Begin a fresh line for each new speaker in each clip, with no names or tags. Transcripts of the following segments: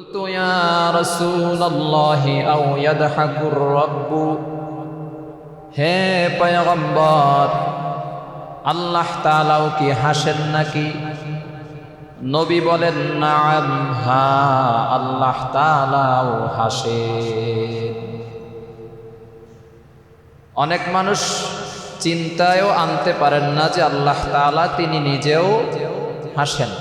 কুলতু ইয়া রাসূলাল্লাহি আও ইয়াদহাকুর রাব্বু, হে পয়গম্বর, আল্লাহ তাআলাও কি হাসেন নাকি? নবী বলেন, নাআম, হ্যাঁ, আল্লাহ তাআলাও হাসেন। অনেক মানুষ চিন্তায়ও আনতে পারেন না যে আল্লাহ তাআলা তিনি নিজেও হাসেন।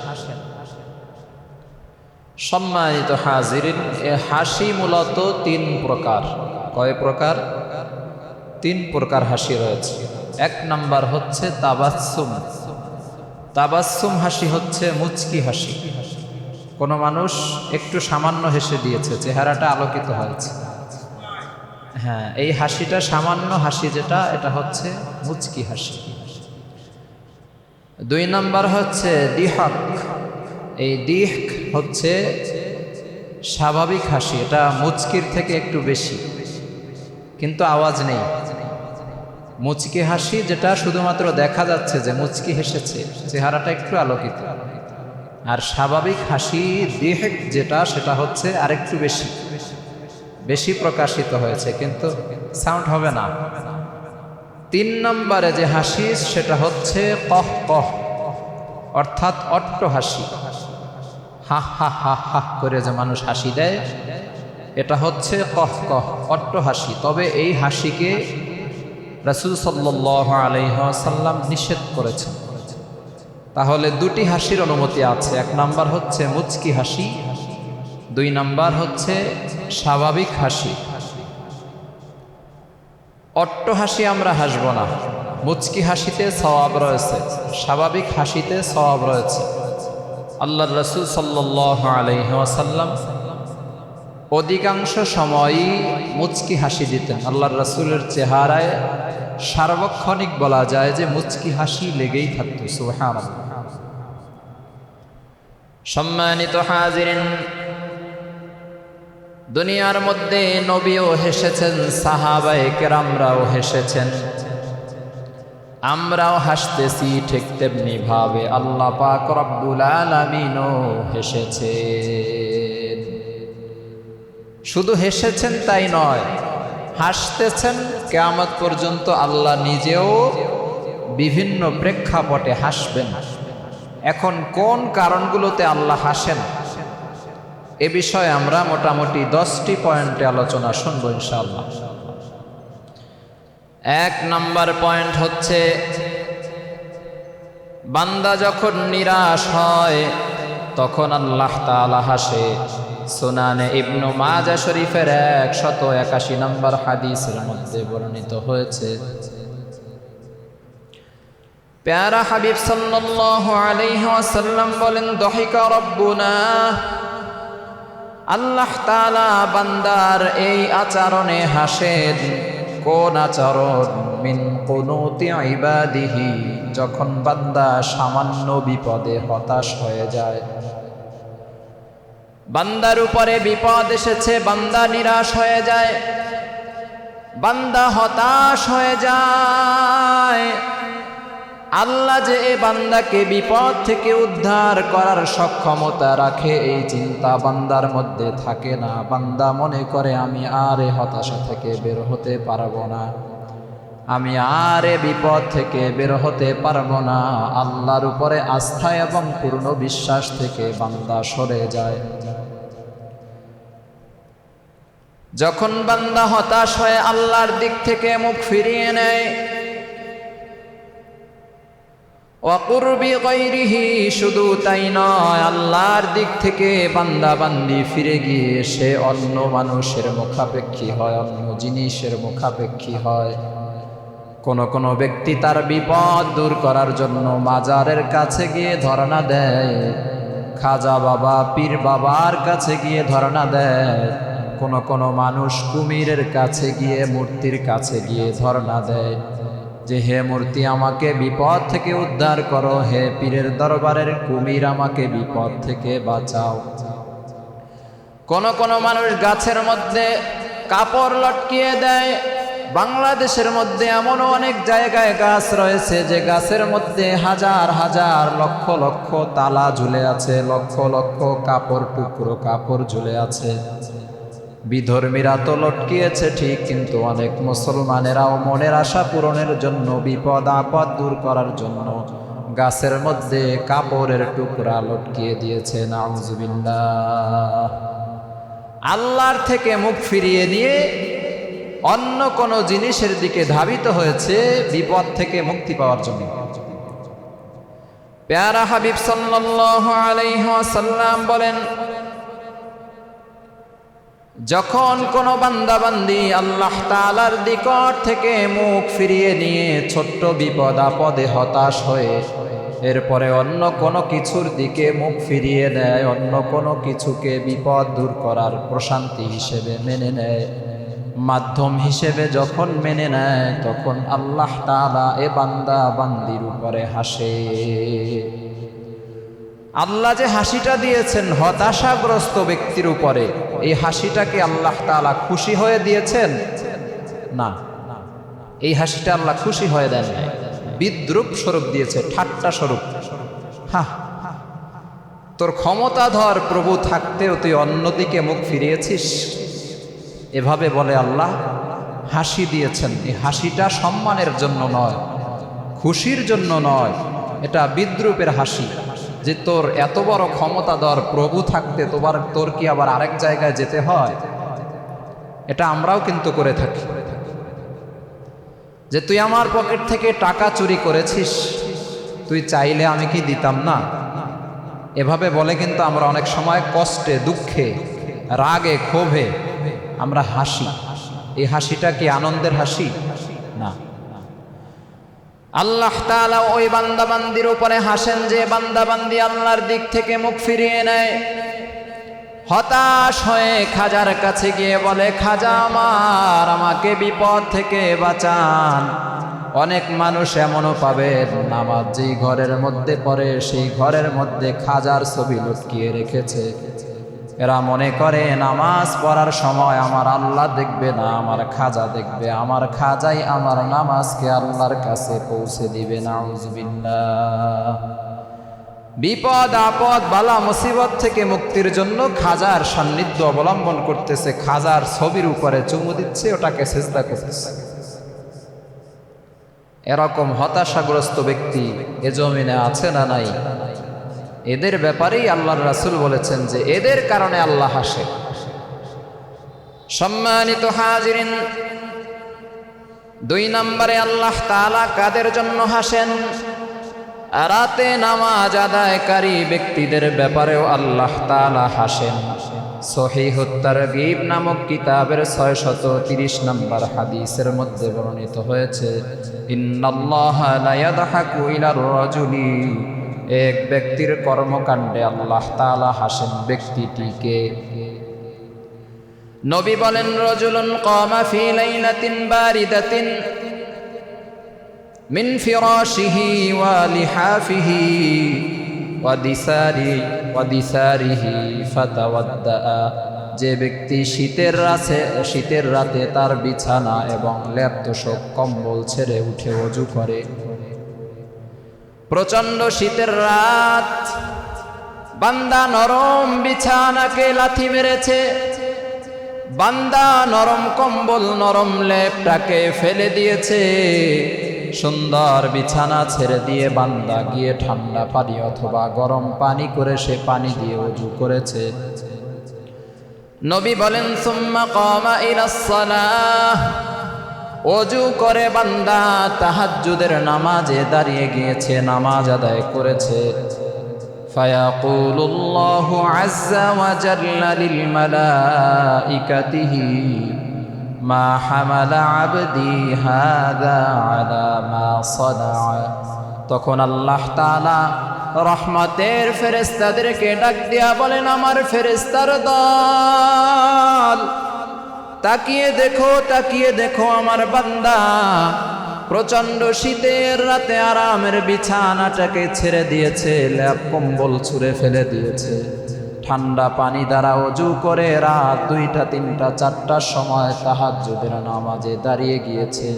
সম্মানিত হাজিরিন, এ হাসি মূলত তিন প্রকার। কয় প্রকার? তিন প্রকার হাসি রয়েছে। এক নাম্বার হচ্ছে তাবাসসুম। তাবাসসুম হাসি হচ্ছে মুচকি হাসি। কোনো মানুষ একটু সামান্য হেসে দিয়েছে, চেহারাটা আলোকিত হয়েছে, হ্যাঁ, এই হাসিটা সামান্য হাসি, যেটা এটা হচ্ছে মুচকি হাসি। দুই নাম্বার হচ্ছে দিহাক। এই দিহক হচ্ছে স্বাভাবিক হাসি, এটা মুচকির থেকে একটু বেশি, কিন্তু আওয়াজ নেই। মুচকি হাসি যেটা শুধুমাত্র দেখা যাচ্ছে যে মুচকি হেসেছে, চেহারাটা একটু আলোকিত। আর স্বাভাবিক হাসি দিহক যেটা, সেটা হচ্ছে আরেকটু বেশি বেশি প্রকাশিত হয়েছে, কিন্তু সাউন্ড হবে না। তিন নম্বরে যে হাসি, সেটা হচ্ছে কহ কহ, অর্থাৎ অট্ট হাসি। হা হা হা হা করে যে মানুষ হাসি দেয়, এটা হচ্ছে কহ কহ, অট্ট হাসি। তবে এই হাসিকে রাসূল সাল্লাল্লাহু আলাইহি ওয়াসাল্লাম নিষেধ করেছেন। তাহলে দুটি হাসির অনুমতি আছে। এক নাম্বার হচ্ছে মুচকি হাসি, দুই নাম্বার হচ্ছে স্বাভাবিক হাসি। অট্ট হাসি আমরা হাসব না। মুচকি হাসিতে সওয়াব রয়েছে, স্বাভাবিক হাসিতে সওয়াব রয়েছে। আল্লাহর রাসূল সাল্লাল্লাহু আলাইহি ওয়াসাল্লাম অধিকাংশ সময়ই মুচকি হাসি দিতেন। আল্লাহর রাসূলের চেহারায় সার্বক্ষণিক বলা যায় যে মুচকি হাসি লেগেই থাকত। সুবহানাল্লাহ। সম্মানিত হাজিরিন, দুনিয়ার মধ্যে নবীও হেসেছেন, সাহাবায়ে কেরামরাও হেসেছেন, আমরাও হাসতেছি ঠিক তেমনি ভাবে আল্লাহ পাক রব্বুল আলামিনও হেসেছেন। শুধু হেসেছেন তাই নয়, হাসতেছেন কিয়ামত পর্যন্ত। আল্লাহ নিজেও বিভিন্ন প্রেক্ষাপটে হাসবেন। এখন কোন কারণগুলোতে আল্লাহ হাসেন, এ বিষয়ে আমরা মোটামুটি 10টি পয়েন্টে আলোচনা শুনব ইনশাআল্লাহ। এক নাম্বার পয়েন্ট হচ্ছে, বান্দা যখন নিরাশ হয় তখন আল্লাহ তাআলা হাসে। সুনানে ইবনু মাজাহ শরীফের 181 নম্বর হাদিসের মধ্যে বর্ণিত হয়েছে, প্যারা হাবিব সাল্লাল্লাহু আলাইহি ওয়াসাল্লাম বলেন, দহিকা রব্বুনা, আল্লাহ তাআলা বান্দার এই আচরণে হাসেন। কোন আচরণ? মিন কুনুতি ইবাদিহি, যখন বান্দা সামান্য বিপদে হতাশ হয়ে যায়। বান্দার উপরে বিপদ এসেছে, বান্দা নিরাশ হয়ে যায়, বান্দা হতাশ হয়ে যায়। আল্লাহ যে এ বান্দাকে বিপদ থেকে উদ্ধার করার সক্ষমতা রাখে, এই চিন্তা বান্দার মধ্যে থাকে না। বান্দা মনে করে, আমি আর এ হতাশা থেকে বের হতে পারবো না, আমি আর এ বিপদ থেকে বের হতে পারবো না। আল্লাহর উপরে আস্থা এবং পূর্ণ বিশ্বাস থেকে বান্দা সরে যায়। যখন বান্দা হতাশ হয়ে আল্লাহর দিক থেকে মুখ ফিরিয়ে নেয়, ওয়াকুরবি গায়রিহি, শুধু তাই নয়, আল্লাহর দিক থেকে বান্দা বান্দি ফিরে গিয়ে সে অন্য মানুষের মুখাপেক্ষী হয়, অন্য জিনিসের মুখাপেক্ষী হয়। কোন ব্যক্তি তার বিপদ দূর করার জন্য মাজারের কাছে গিয়ে ধরনা দেয়, খাজা বাবা, পীর বাবার কাছে গিয়ে ধরনা দেয়। কোন মানুষ কুমিরের কাছে গিয়ে, মূর্তির কাছে গিয়ে ধরনা দেয় যে, হে মূর্তি আমাকে বিপদ থেকে উদ্ধার করো, হে পীরের দরবারের কুমির আমাকে বিপদ থেকে বাঁচাও। কোন মানুষ গাছের মধ্যে কাপড় লটকিয়ে দেয়, বাংলাদেশের মধ্যে এমনও অনেক জায়গায় গাছ রয়েছে যে গাছের মধ্যে হাজার হাজার লক্ষ লক্ষ তালা ঝুলে আছে, লক্ষ লক্ষ কাপড় টুকরো কাপড় ঝুলে আছে। বিধর্মীরা তো লটকিয়েছে ঠিক, কিন্তু অনেক মুসলমানেরাও মনের আশা পূরণের জন্য, বিপদ আপদ দূর করার জন্য গাছের মধ্যে কাপড়ের টুকরা লটকিয়ে দিয়েছে। নাউজুবিল্লাহ। আল্লাহর থেকে মুখ ফিরিয়ে নিয়ে অন্য কোন জিনিসের দিকে ধাবিত হয়েছে বিপদ থেকে মুক্তি পাওয়ার জন্য। প্যারা হাবিব সাল্লাল্লাহু আলাইহি ওয়াসাল্লাম বলেন, যখন কোন বান্দা বান্দি আল্লাহ তাআলার নিকট থেকে মুখ ফিরিয়ে নিয়ে ছোট্ট বিপদ আপদে হতাশ হয়ে এরপরে অন্য কোনো কিছুর দিকে মুখ ফিরিয়ে নেয়, অন্য কোনো কিছুকে বিপদ দূর করার প্রশান্তি হিসেবে মেনে নেয়, মাধ্যম হিসেবে যখন মেনে নেয়, তখন আল্লাহ তাআলা এ বান্দা বান্দির উপরে হাসে। আল্লাহ যে হাসিটা দিয়েছেন হতাশাগ্রস্ত ব্যক্তির উপরে, এই হাসিটাকে আল্লাহ তাআলা খুশি হয়ে দিয়েছেন? না, এই হাসিটা আল্লাহ খুশি হয়ে দেন নাই, বিদ্রুপ স্বরূপ দিয়েছে, ঠাট্টা স্বরূপ। হ্যাঁ, তোর ক্ষমতাধর প্রভু থাকতেও তুই অন্যদিকে মুখ ফিরিয়েছিস, এভাবে বলে আল্লাহ হাসি দিয়েছেন। এই হাসিটা সম্মানের জন্য নয়, খুশির জন্য নয়, এটা বিদ্রুপের হাসি। যে তোর এত বড় ক্ষমতাধর প্রভু থাকতে তোর কি আবার আরেক জায়গায় যেতে হয়? এটা আমরাও কিন্তু করে থাকি, যে তুই আমার পকেট থেকে টাকা চুরি করেছিস, তুই চাইলে আমি কি দিতাম না? এভাবে বলে কিন্তু আমরা অনেক সময় কষ্টে, দুঃখে, রাগে, ক্ষোভে আমরা হাসি। এই হাসিটা কি আনন্দের হাসি? না। আল্লাহ তাআলা ওই বান্দাবান্দির উপরে হাসেন যে বান্দাবান্দি আল্লাহর দিক থেকে মুখ ফিরিয়ে নেয়, হতাশ হয়ে খাজার কাছে গিয়ে বলে, খাজা আমার, আমাকে বিপদ থেকে বাঁচান। অনেক মানুষ এমনও পাবেন নামাজ যেই ঘরের মধ্যে পড়ে সেই ঘরের মধ্যে খাজার ছবি লটকিয়ে রেখেছে। এরা মনে করে নামাজ পড়ার সময় আমার আল্লাহ দেখবে না, আমার খাজা দেখবে, আমার খাজাই আমার নামাজকে আল্লাহর কাছে পৌঁছে দিবে। নাউজুবিল্লাহ। বিপদ আপদ বালা মুসিবত থেকে মুক্তির জন্য খাজার সান্নিধ্য অবলম্বন করতেছে, খাজার ছবির উপরে চুমু দিচ্ছে, ওটাকে সিজদা করতেছে। এরকম হতাশাগ্রস্ত ব্যক্তি এ জমিনে আছে না নাই? এদের ব্যাপারেই আল্লাহর রাসূল বলেছেন যে এদের কারণে আল্লাহ হাসে। সম্মানিত হাজিরিন, 2 নম্বরে আল্লাহ তাআলা কাদের জন্য হাসেন? রাতে নামাজ আদায়কারী ব্যক্তিদের ব্যাপারেও আল্লাহ তাআলা হাসেন। সহিহুত তারগীব নামক কিতাবের 630 নম্বর হাদিসের মধ্যে বর্ণিত হয়েছে, ইন্নাল্লাহা লা ইয়াদহাকু ইলার রাজুলি, এক ব্যক্তির কর্মকাণ্ডে আল্লাহ তাআলা হাসেন ব্যক্তিটিকে। নবী বলেন, রাজুলুন কামা ফি লাইলাতিন বারিদাতিন মিন ফিরাশিহি ওয়া লিহাফিহি ওয়া দিসারিহি ফাতাওয়াদ্দা, যে ব্যক্তি শীতের রাতে তার বিছানা এবং লেপ তোশক কম্বল ছেড়ে উঠে ওযু করে। প্রচন্ড শীতের রাত, বান্দা নরম বিছানাকে লাথি মেরেছে, বান্দা নরম কম্বল নরম লেপটাকে ফেলে দিয়েছে, সুন্দর বিছানা ছেড়ে দিয়ে বান্দা গিয়ে ঠান্ডা পানি অথবা গরম পানি করে সে পানি দিয়ে ওযু করেছে। নবী বলেন, সুম্মা কামা ইলাস সালাহ, ওযু করে বান্দা তাহাজ্জুদের নামাজে দাঁড়িয়ে গিয়েছে, নামাজ আদায় করেছে। ফায়াকুলুল্লাহু আযজা ওয়া জাল্লা লিল মালাইকাতিহি মা হামালা আবদি হাযা আলা মা সানাআ, তখন আল্লাহ তাআলা রহমতের ফেরেশতাদেরকে ডাক দিয়া বলেন, আমার ফেরেশতার দল, তাকিয়ে দেখো আমার বান্দা প্রচন্ড শীতের রাতে আরামের বিছানাটাকে ছেড়ে দিয়েছে, লেপ কম্বল ছুঁড়ে ফেলে দিয়েছে, ঠান্ডা পানি দ্বারা ওযু করে রাত 2টা 3টা 4টার সময় তাহাজ্জুদের নামাজে দাঁড়িয়ে গিয়েছে।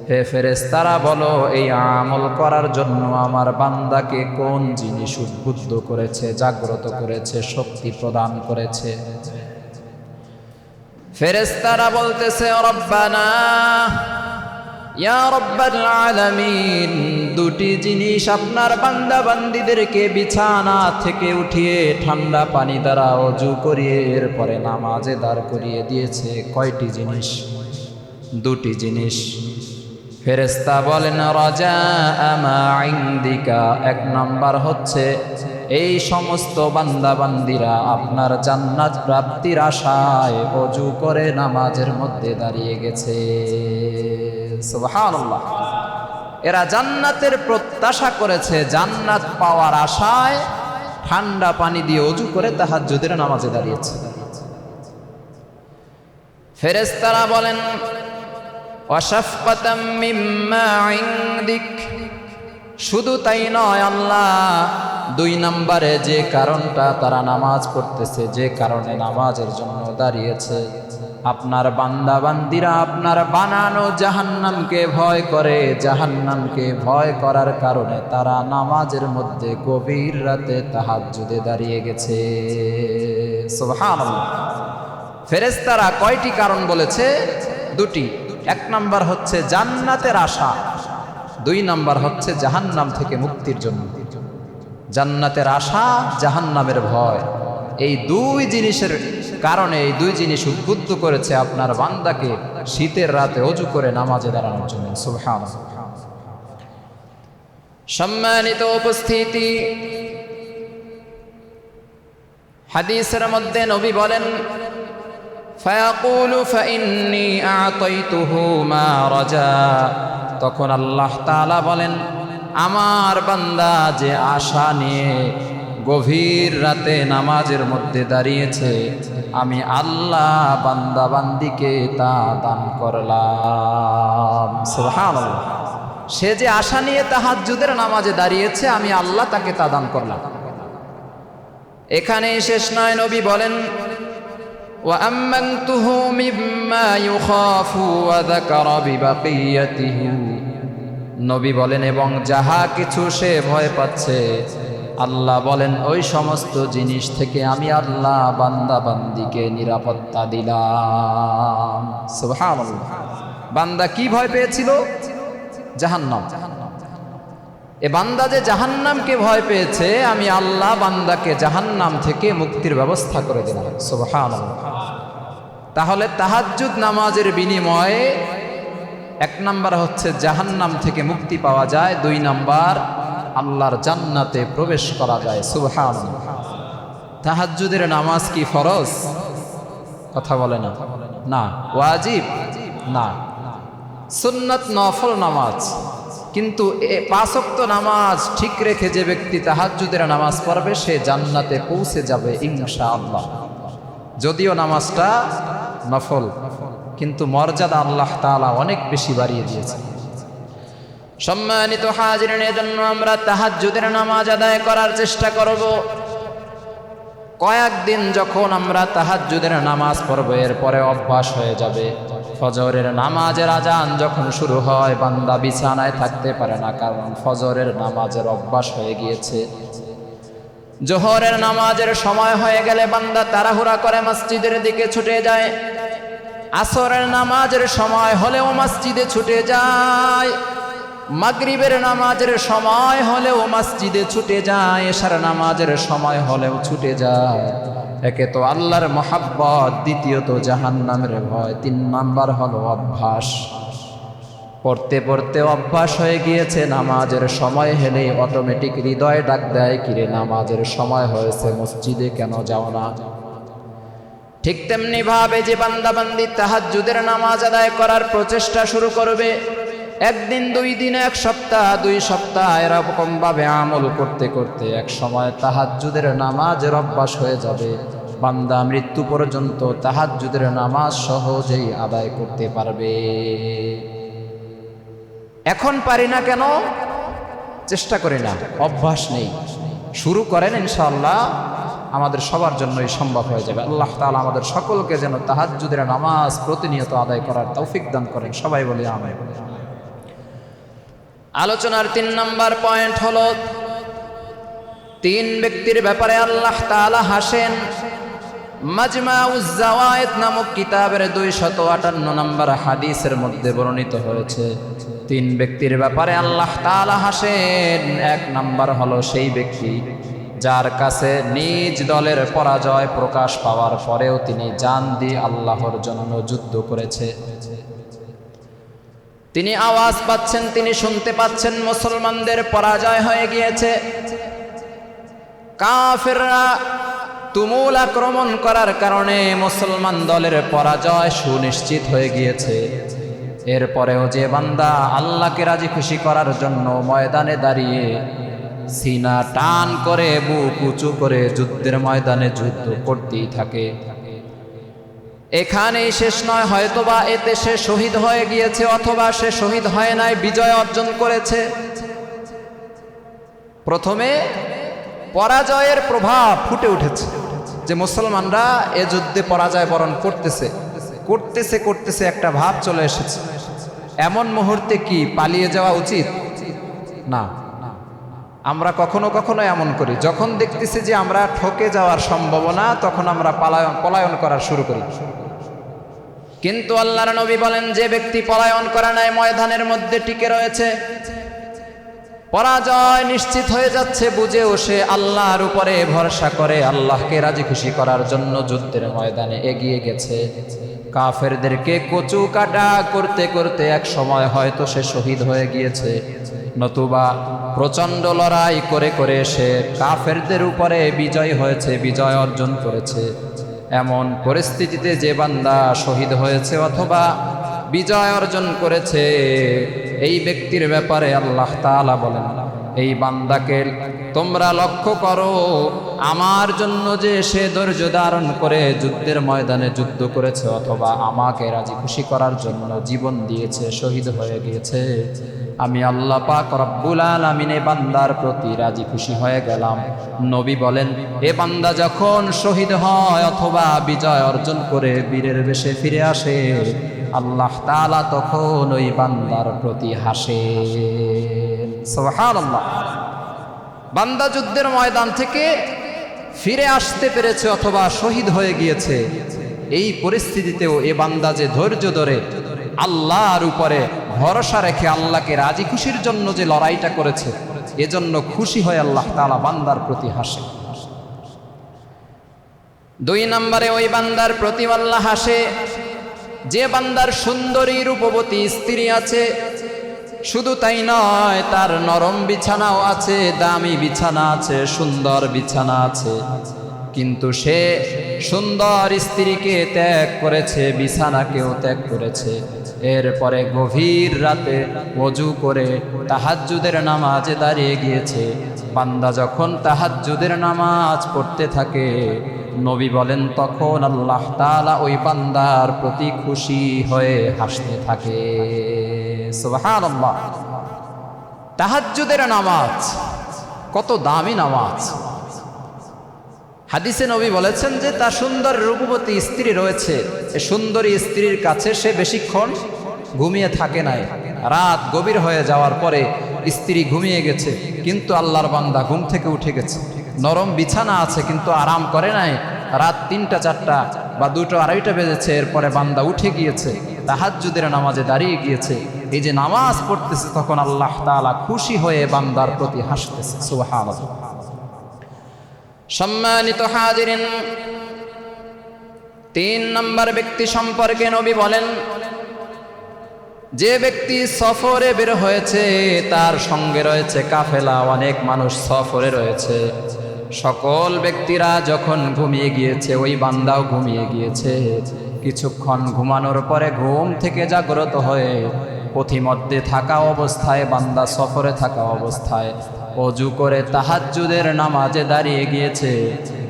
হে ফেরেশতারা বলো, এই আমল করার জন্য আমার বান্দাকে কোন জিনিস উদ্বুদ্ধ করেছে, জাগ্রত করেছে, শক্তি প্রদান করেছে? ফেরেশতারা বলতেছে, রব্বানা ইয়া রব্বাল আলামিন, দুটি জিনিস আপনার বান্দা বান্দীদেরকে বিছানা থেকে উঠিয়ে ঠান্ডা পানি দ্বারা ওযু করিয়ে এরপরে নামাজে দাঁড় করিয়ে দিয়েছে। কয়টি জিনিস? দুটি জিনিস। ফেরেশতা বলেন, রাজা মা ইনদিকা, এক নাম্বার হচ্ছে এই সমস্ত বান্দা বান্দিরা আপনার জান্নাত প্রাপ্তির আশায় ওযু করে নামাজের মধ্যে দাঁড়িয়ে গেছে। সুবহানাল্লাহ। এরা জান্নাতের প্রত্যাশা করেছে, জান্নাত পাওয়ার আশায় ঠান্ডা পানি দিয়ে ওযু করে তাহাজ্জুদের নামাজে দাঁড়িয়েছে। ফেরেশতারা বলেন, ওয়াশাফকাতাম মিম্মা ইনদিক, শুধু তাই নয় আল্লাহ, 2 নম্বরে যে কারণটা তারা নামাজ পড়তেছে, যে কারণে নামাজের জন্য দাঁড়িয়েছে, আপনার বান্দা বান্দিরা আপনার বানানো জাহান্নামকে ভয় করে, জাহান্নামকে ভয় করার কারণে তারা নামাজের মধ্যে গভীর রাতে তাহাজ্জুদে দাঁড়িয়ে গেছে। সুবহানাল্লাহ। ফেরেশতারা কয়টি কারণ বলেছে? 2টি। 1 নাম্বার হচ্ছে জান্নাতের আশা, 2 নাম্বার হচ্ছে জাহান্নাম থেকে মুক্তির জন্য। জান্নাতের আশা, জাহান্নামের ভয়, এই 2 জিনিসের কারণে, এই 2 জিনিস উদ্বুদ্ধ করেছে আপনার বান্দাকে শীতের রাতে ওযু করে নামাজে দাঁড়ানোর জন্য। সুবহানাল্লাহ। সম্মানিত উপস্থিতি, হাদিসের মধ্যে নবী বলেন, ফায়াকুলু ফাইন্নী আ'তাইতুহু মা রাজা, তখন আল্লাহ তাআলা বলেন, আমার বান্দা যে আশা নিয়ে গভীর রাতে নামাজের মধ্যে দাঁড়িয়েছে, আমি আল্লাহ বান্দা বান্দিকে তা দান করলাম। সুবহানাল্লাহ। সে যে আশা নিয়ে তাহাজ্জুদের নামাজে দাঁড়িয়েছে, আমি আল্লাহ তাকে তা দান করলাম। এখানেই শেষ নয়, নবী বলেন, ওয়া আম্মানতুহু মিম্মা ইউখাফু ওয়া যাকারা বিবাকিয়াতিহি, নবী বলেন, এবং যাহা কিছু সে ভয় পাচ্ছে, আল্লাহ বলেন ওই সমস্ত জিনিস থেকে আমি আল্লাহ বান্দা বান্দিকে নিরাপত্তা দিলাম। সুবহানাল্লাহ। বান্দা কি ভয় পেয়েছিল? জাহান্নাম। এ বান্দা যে জাহান্নামকে ভয় পেয়েছে, আমি আল্লাহ বান্দাকে জাহান্নাম থেকে মুক্তির ব্যবস্থা করে দিলাম। সুবহানাল্লাহ। তাহলে তাহাজ্জুদ নামাজের বিনিময়ে 1 নাম্বার হচ্ছে জাহান্নাম থেকে মুক্তি পাওয়া যায়, 2 নাম্বার আল্লাহর জান্নাতে প্রবেশ করা যায়। সুবহানাল্লাহ। তাহাজ্জুদের নামাজ কি ফরজ? কথা বলে না। না। ওয়াজিব? না। সুন্নাত, নফল নামাজ। কিন্তু 5 ওয়াক্ত নামাজ ঠিক রেখে যে ব্যক্তি তাহাজ্জুদের নামাজ পড়বে, সে জান্নাতে পৌঁছে যাবে ইনশাআল্লাহ। যদিও নামাজটা নফল, কিন্তু মর্যাদা আল্লাহ তাআলা অনেক বেশি বাড়িয়ে দিয়েছে। সম্মানিত হাজিরিন, এজন্য আমরা তাহাজ্জুদের নামাজ আদায় করার চেষ্টা করব। কয়েকদিন যখন আমরা তাহাজ্জুদের নামাজ পড়ব, এরপরে অভ্যাস হয়ে যাবে। ফজরের নামাজের আজান যখন শুরু হয়, বান্দা বিছানায় থাকতে পারে না, কারণ ফজরের নামাজের অভ্যাস হয়ে গিয়েছে। জোহরের নামাজের সময় হয়ে গেলে বান্দা তাড়াহুড়া করে মসজিদের দিকে ছুটে যায়। আসরের নামাজের সময় হলেও মসজিদে ছুটে যায়। মাগরিবের নামাজের সময় হলেও মসজিদে ছুটে যায়। এশার নামাজের সময় হলেও ছুটে যায়। একে তো আল্লাহর মহাব্বত, দ্বিতীয়ত জাহান্নামের ভয়, 3 নাম্বার হলো অভ্যাস। পড়তে পড়তে অভ্যাস হয়ে গিয়েছে, নামাজের সময় হলেই অটোমেটিক হৃদয় ডাক দেয়, কিরে নামাজের সময় হয়েছে, মসজিদে কেন যাও না? ঠিক তেমনি ভাবে যে বান্দা বান্দি তাহাজ্জুদের নামাজ আদায় করার প্রচেষ্টা শুরু করবে, 1 দিন 2 দিন 1 সপ্তাহ 2 সপ্তাহ এরকম ভাবে আমল করতে করতে এক সময় তাহাজ্জুদের নামাজের অভ্যাস হয়ে যাবে। বান্দা মৃত্যু পর্যন্ত তাহাজ্জুদের নামাজ সহজেই আদায় করতে পারবে। এখন পারি না কেন? চেষ্টা করি না, অভ্যাস নেই। শুরু করেন, ইনশাআল্লাহ আমাদের সবার জন্যই সম্ভব হয়ে যাবে। আল্লাহ তাআলা আমাদের সকলকে যেন তাহাজ্জুদের নামাজ প্রতিনিয়ত আদায় করার তৌফিক দান করেন। সবাই বলি আমিন। আলোচনার 3 নম্বর পয়েন্ট হলো 3 ব্যক্তির ব্যাপারে আল্লাহ তাআলা হাসেন। মাজমাউজ জাওয়ায়েদ নামক কিতাবের 258 নম্বর হাদিসের মধ্যে বর্ণিত হয়েছে 3 ব্যক্তির ব্যাপারে আল্লাহ তাআলা হাসেন। 1 নম্বর হলো সেই ব্যক্তি যার কাছে নিজ দলের পরাজয় প্রকাশ পাওয়ার পরেও তিনি জান দিয়ে আল্লাহর জন্য যুদ্ধ করেছে। তিনি আওয়াজ পাচ্ছেন, তিনি শুনতে পাচ্ছেন মুসলমানদের পরাজয় হয়ে গিয়েছে, কাফেররা তুমুল আক্রমণ করার কারণে মুসলমান দলের পরাজয় সুনিশ্চিত হয়ে গিয়েছে। এরপরেও যে বান্দা আল্লাহকে রাজি খুশি করার জন্য ময়দানে দাঁড়িয়ে সিনা টান করে বুক উঁচু করে যুদ্ধের ময়দানে যুদ্ধ করতেই থাকে, এখানেই শেষ নয়, হয়তোবা এতে সে শহীদ হয়ে গিয়েছে অথবা সে শহীদ হয় নাই, বিজয় অর্জন করেছে। প্রথমে পরাজয়ের প্রভাব ফুটে উঠেছে যে মুসলমানরা এ যুদ্ধে পরাজয় বরণ করতেছে করতেছে করতেছে একটা ভাব চলে এসেছে। এমন মুহূর্তে কি পালিয়ে যাওয়া উচিত? না। আমরা কখনো কখনো এমন করি, যখন দেখতেছি যে আমরা ঠকে যাওয়ার সম্ভাবনা, তখন আমরা পলায়ন করা শুরু করি। কিন্তু আল্লাহর নবী বলেন, যে ব্যক্তি পলায়ন করে নাই, ময়দানের মধ্যে টিকে রয়েছে, পরাজয় নিশ্চিত হয়ে যাচ্ছে বুঝেও সে আল্লাহর উপরে ভরসা করে আল্লাহকে রাজি খুশি করার জন্য যুদ্ধের ময়দানে এগিয়ে গেছে, কাফেরদেরকে কচু কাটা করতে করতে এক সময় হয়তো সে শহীদ হয়ে গিয়েছে, নতুবা প্রচণ্ড লড়াই করে করে সে কাফেরদের উপরে বিজয় হয়েছে, বিজয় অর্জন করেছে। এমন পরিস্থিতিতে যে বান্দা শহীদ হয়েছে অথবা বিজয় অর্জন করেছে, এই ব্যক্তির ব্যাপারে আল্লাহ তাআলা বলেন, এই বান্দাকে তোমরা লক্ষ্য করো, আমার জন্য যে সে ধৈর্য ধারণ করে যুদ্ধের ময়দানে যুদ্ধ করেছে অথবা আমাকে রাজি খুশি করার জন্য জীবন দিয়েছে, শহীদ হয়ে গিয়েছে, আমি আল্লাহ পাক রব্বুল আলামিন এ বান্দার প্রতি রাজি খুশি হয়ে গেলাম। নবী বলেন, এ বান্দা যখন শহীদ হয় অথবা বিজয় অর্জন করে বীরের বেশে ফিরে আসে, আল্লাহ তাআলা তখন ওই বান্দার প্রতি হাসেন। সুবহানাল্লাহ। বান্দা যুদ্ধের ময়দান থেকে ফিরে আসতে পেরেছে অথবা শহীদ হয়ে গিয়েছে, এই পরিস্থিতিতেও এ বান্দা যে ধৈর্য ধরে আল্লাহর উপরে ভরসা রেখে আল্লাহকে রাজি খুশির জন্য যে লড়াইটা করেছে, এজন্য খুশি হয়ে আল্লাহ তাআলা বান্দার প্রতি হাসে। 2 নম্বরে ওই বান্দার প্রতি আল্লাহ হাসে যে বান্দার সুন্দরী রূপবতী স্ত্রী আছে, শুধু তাই নয়, তার নরম বিছানাও আছে, দামি বিছানা আছে, সুন্দর বিছানা আছে, কিন্তু সে সুন্দর স্ত্রীকে ত্যাগ করেছে, বিছানাকেও ত্যাগ করেছে। এরপরে গভীর রাতে ওযু করে তাহাজ্জুদের নামাজে দাঁড়িয়ে গিয়েছে। বান্দা যখন তাহাজ্জুদের নামাজ পড়তে থাকে, নবী বলেন, তখন আল্লাহ তাআলা ওই বান্দার প্রতি খুশি হয়ে হাসতে থাকে। সুবহানাল্লাহ। তাহাজ্জুদের নামাজ কত দামি নামাজ। হাদিসে নবী বলেছেন যে তার সুন্দর রূপবতী স্ত্রী রয়েছে, এই সুন্দরী স্ত্রীর কাছে সে বেশিক্ষণ ঘুমিয়ে থাকে নাই। রাত গভীর হয়ে যাওয়ার পরে স্ত্রী ঘুমিয়ে গেছে, কিন্তু আল্লাহর বান্দা ঘুম থেকে উঠে গেছে। নরম বিছানা আছে কিন্তু আরাম করে নাই। রাত 3টা 4টা বা 2টা 2:30 বেজেছে, এরপরে বান্দা উঠে গিয়েছে, তাহাজ্জুদের নামাজে দাঁড়িয়ে গিয়েছে। এই যে নামাজ পড়তেছে, তখন আল্লাহ তাআলা খুশি হয়ে বান্দার প্রতি হাসতেছে। সুবহানাল্লাহ। সম্মানিত হাজিরিন, 3 নম্বর ব্যক্তি সম্পর্কে নবী বলেন, যে ব্যক্তি সফরে বের হয়েছে, তার সঙ্গে রয়েছে কাফেলা, অনেক মানুষ সফরে রয়েছে, সকল ব্যক্তিরা যখন ঘুমিয়ে গিয়েছে, ওই বান্দাও ঘুমিয়ে গিয়েছে। কিছুক্ষণ ঘুমানোর পরে ঘুম থেকে জাগ্রত হয়ে পথিমধ্যে থাকা অবস্থায়, বান্দা সফরে থাকা অবস্থায় ওযু করে তাহাজ্জুদের নামাজে দাঁড়িয়ে গিয়েছে।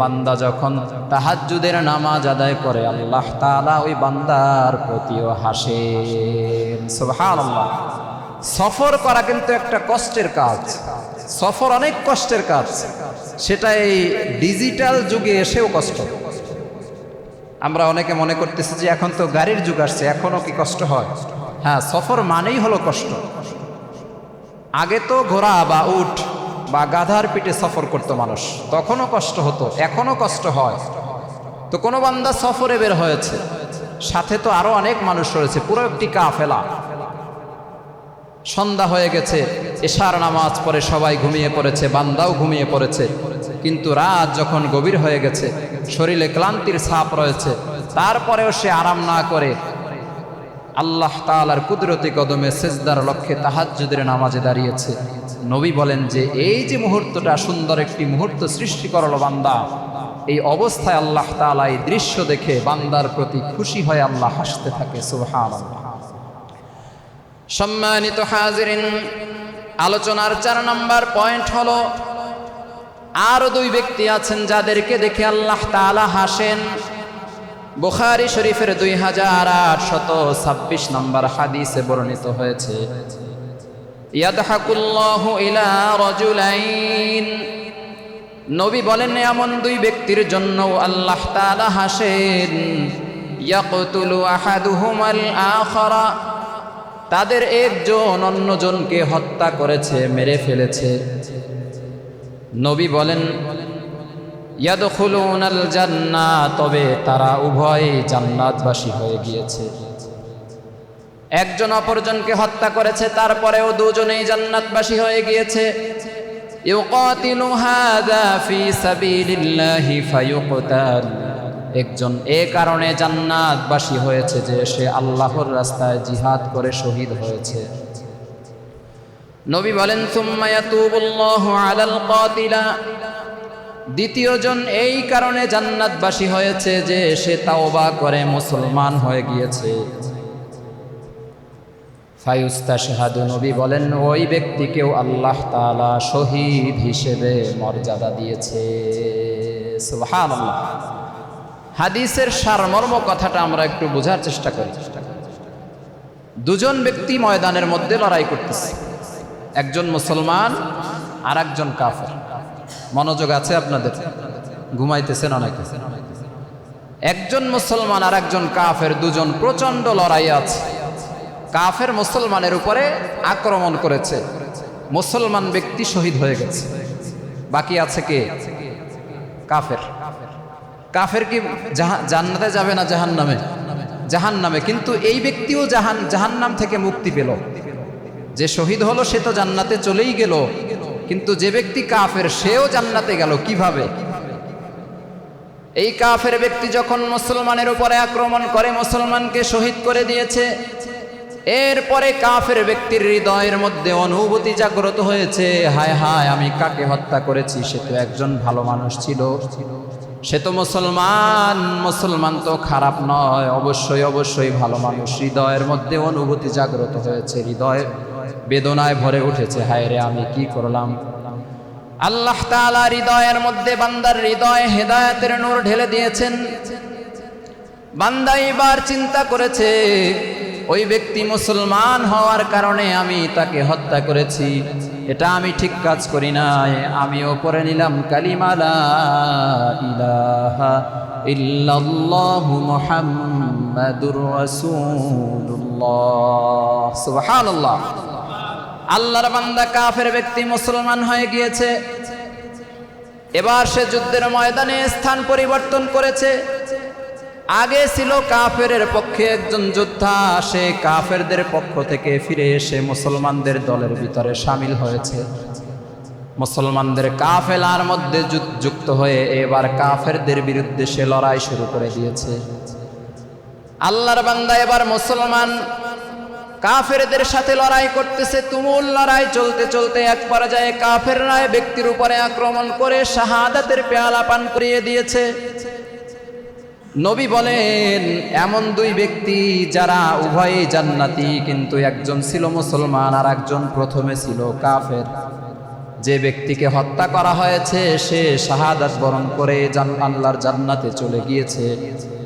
বান্দা যখন তাহাজ্জুদের নামাজ আদায় করে, আল্লাহ তাআলা ওই বান্দার প্রতিও হাসেন। সুবহানাল্লাহ। সফর করা কিন্তু একটা কষ্টের কাজ, সফর অনেক কষ্টের কাজ। সেটা এই ডিজিটাল যুগে এসেও কষ্ট। আমরা অনেকে মনে করতেছি যে এখন তো গাড়ির যুগ আসছে, এখনও কি কষ্ট হয়? হ্যাঁ, সফর মানেই হলো কষ্ট। আগে তো ঘোড়া বা উট বা গাধার পিঠে সফর করতো মানুষ, তখনও কষ্ট হতো, এখনও কষ্ট হয়। তো কোনো বান্দা সফরে বের হয়েছে, সাথে তো আরো অনেক মানুষ রয়েছে, পুরো একটি কাফেলা। সন্ধ্যা হয়ে গেছে, এশার নামাজ পড়ে সবাই ঘুমিয়ে পড়েছে, বান্দাও ঘুমিয়ে পড়েছে। কিন্তু রাত যখন গভীর হয়ে গেছে, শরীরে ক্লান্তির ছাপ রয়েছে, তারপরেও সে আরাম না করে আল্লাহ তাআলার কুদরতি কদমে সেজদার লক্ষ্যে তাহাজ্জুদের নামাজে দাঁড়িয়েছে। নবী বলেন যে এই যে মুহূর্তটা, সুন্দর একটি মুহূর্ত সৃষ্টি করলো বান্দা, এই অবস্থায় আল্লাহ তাআলা এই দৃশ্য দেখে বান্দার প্রতি খুশি হয়ে আল্লাহ হাসতে থাকে। সুবহানাল্লাহ। সম্মানিত হাজিরিন, আলোচনার 4 নম্বর পয়েন্ট হলো আরো 2 ব্যক্তি আছেন যাদেরকে দেখে আল্লাহ তাআলা হাসেন। বুখারী শরীফের 2826 নম্বর হাদিসে বর্ণিত হয়েছে, ইয়াদহাকুল্লাহু ইলা রাজুলাইন। নবী বলেন এমন 2 ব্যক্তির জন্য আল্লাহ তাআলা হাসেন। ইয়াকতুলু আহাদুহুমাল আখারা, তাদের একজন অন্যজনকে হত্যা করেছে, মেরে ফেলেছে। নবী বলেন ইয়াদখুলুনাল জান্নাহ, তবে তারা উভয়ই জান্নাতবাসী হয়ে গিয়েছে। একজন অপরজনকে হত্যা করেছে, তারপরেও দুজনেই জান্নাতবাসী হয়ে গিয়েছে। ইউকাতিলু হাযা ফি সাবিলিল্লাহি ফায়ুকতাল, একজন এ কারণে জান্নাতবাসী হয়েছে যে সে আল্লাহর রাস্তায় জিহাদ করে শহীদ হয়েছে। নবী বলেন সুম্মা ইয়াতুবুল্লাহু আলাল কাতিলা, দ্বিতীয়জন এই কারণে জান্নাতবাসী হয়েছে যে সে তাওবা করে মুসলমান হয়ে গিয়েছে। ফায়ুস্তাশহাদু, নবী বলেন ওই ব্যক্তিকেও আল্লাহ তাআলা শহীদ হিসেবে মর্যাদা দিয়েছে। সুবহানাল্লাহ। হাদিসের সারমর্ম কথাটা আমরা একটু বোঝার চেষ্টা করি। দুজন ব্যক্তি ময়দানের মধ্যে লড়াই করতেছে, একজন মুসলমান আর একজন কাফের। মনোযোগ আছে আপনাদের? ঘুমাইতেছেন অনেকে। একজন মুসলমান আর একজন কাফের, দুজন প্রচন্ড লড়াই আছে। কাফের মুসলমানের উপরে আক্রমণ করেছে, মুসলমান ব্যক্তি শহীদ হয়ে গেছে। বাকি আছে কে? কাফের। কাফের কি জান্নাতে যাবে না জাহান্নামে? জাহান্নামে। কিন্তু এই ব্যক্তিও জাহান্নাম থেকে মুক্তি পেল। যে শহীদ হলো সে তো জান্নাতে চলেই গেল, কিন্তু যে ব্যক্তি কাফের সেও জান্নাতে গেল কিভাবে? এই কাফের ব্যক্তি যখন মুসলমানের উপরে আক্রমণ করে, মুসলমানকে শহীদ করে দিয়েছে, এরপরে কাফের ব্যক্তির হৃদয়ের মধ্যে অনুভূতি জাগ্রত হয়েছে, হায় হায় আমি কাকে হত্যা করেছি, সে তো একজন ভালো মানুষ ছিল, সে তো মুসলমান, মুসলমান তো খারাপ নয়, অবশ্যই অবশ্যই ভালো মানুষ। হৃদয়ের মধ্যে অনুভূতি জাগ্রত হয়েছে, হৃদয় বেদনায় ভরে উঠেছে, হায় রে আমি কি করলাম। আল্লাহ তাআলা হৃদয়ের মধ্যে, বান্দার হৃদয়ে হেদায়েতের নূর ঢেলে দিয়েছেন। বান্দা এবার চিন্তা করেছে ওই ব্যক্তি মুসলমান হওয়ার কারণে আমি তাকে হত্যা করেছি, এটা আমি ঠিক কাজ করি নাই। আমিও পড়ে নিলাম কালিমা লা ইলাহা ইল্লাল্লাহু মুহাম্মাদুর রাসূলুল্লাহ। সুবহানাল্লাহ। আল্লাহর বান্দা কাফের ব্যক্তি মুসলমান হয়ে গিয়েছে। এবার সে যুদ্ধের ময়দানে স্থান পরিবর্তন করেছে। আগে ছিল কাফের পক্ষে একজন যোদ্ধা, সে কাফেরদের পক্ষ থেকে ফিরে এসে মুসলমানদের দলের ভিতরে শামিল হয়েছে। মুসলমানদের কাফেলার মধ্যে যুক্ত হয়ে এবার কাফেরদের বিরুদ্ধে সে লড়াই শুরু করে দিয়েছে। আল্লাহর বান্দা এবার মুসলমান কাফেরদের সাথে লড়াই করতেছে। তুমুল লড়াই চলতে চলতে এক পর্যায়ে কাফেররা ব্যক্তির উপরে আক্রমণ করে শাহাদাতের পেয়ালা পান করিয়ে দিয়েছে। নবী বলেন এমন 2 ব্যক্তি যারা উভয়ই জান্নাতি, কিন্তু একজন ছিল মুসলমান আর একজন প্রথমে ছিল কাফের। যে ব্যক্তিকে হত্যা করা হয়েছে সে শাহাদাত বরণ করে আল্লাহর জান্নাতে চলে গিয়েছে।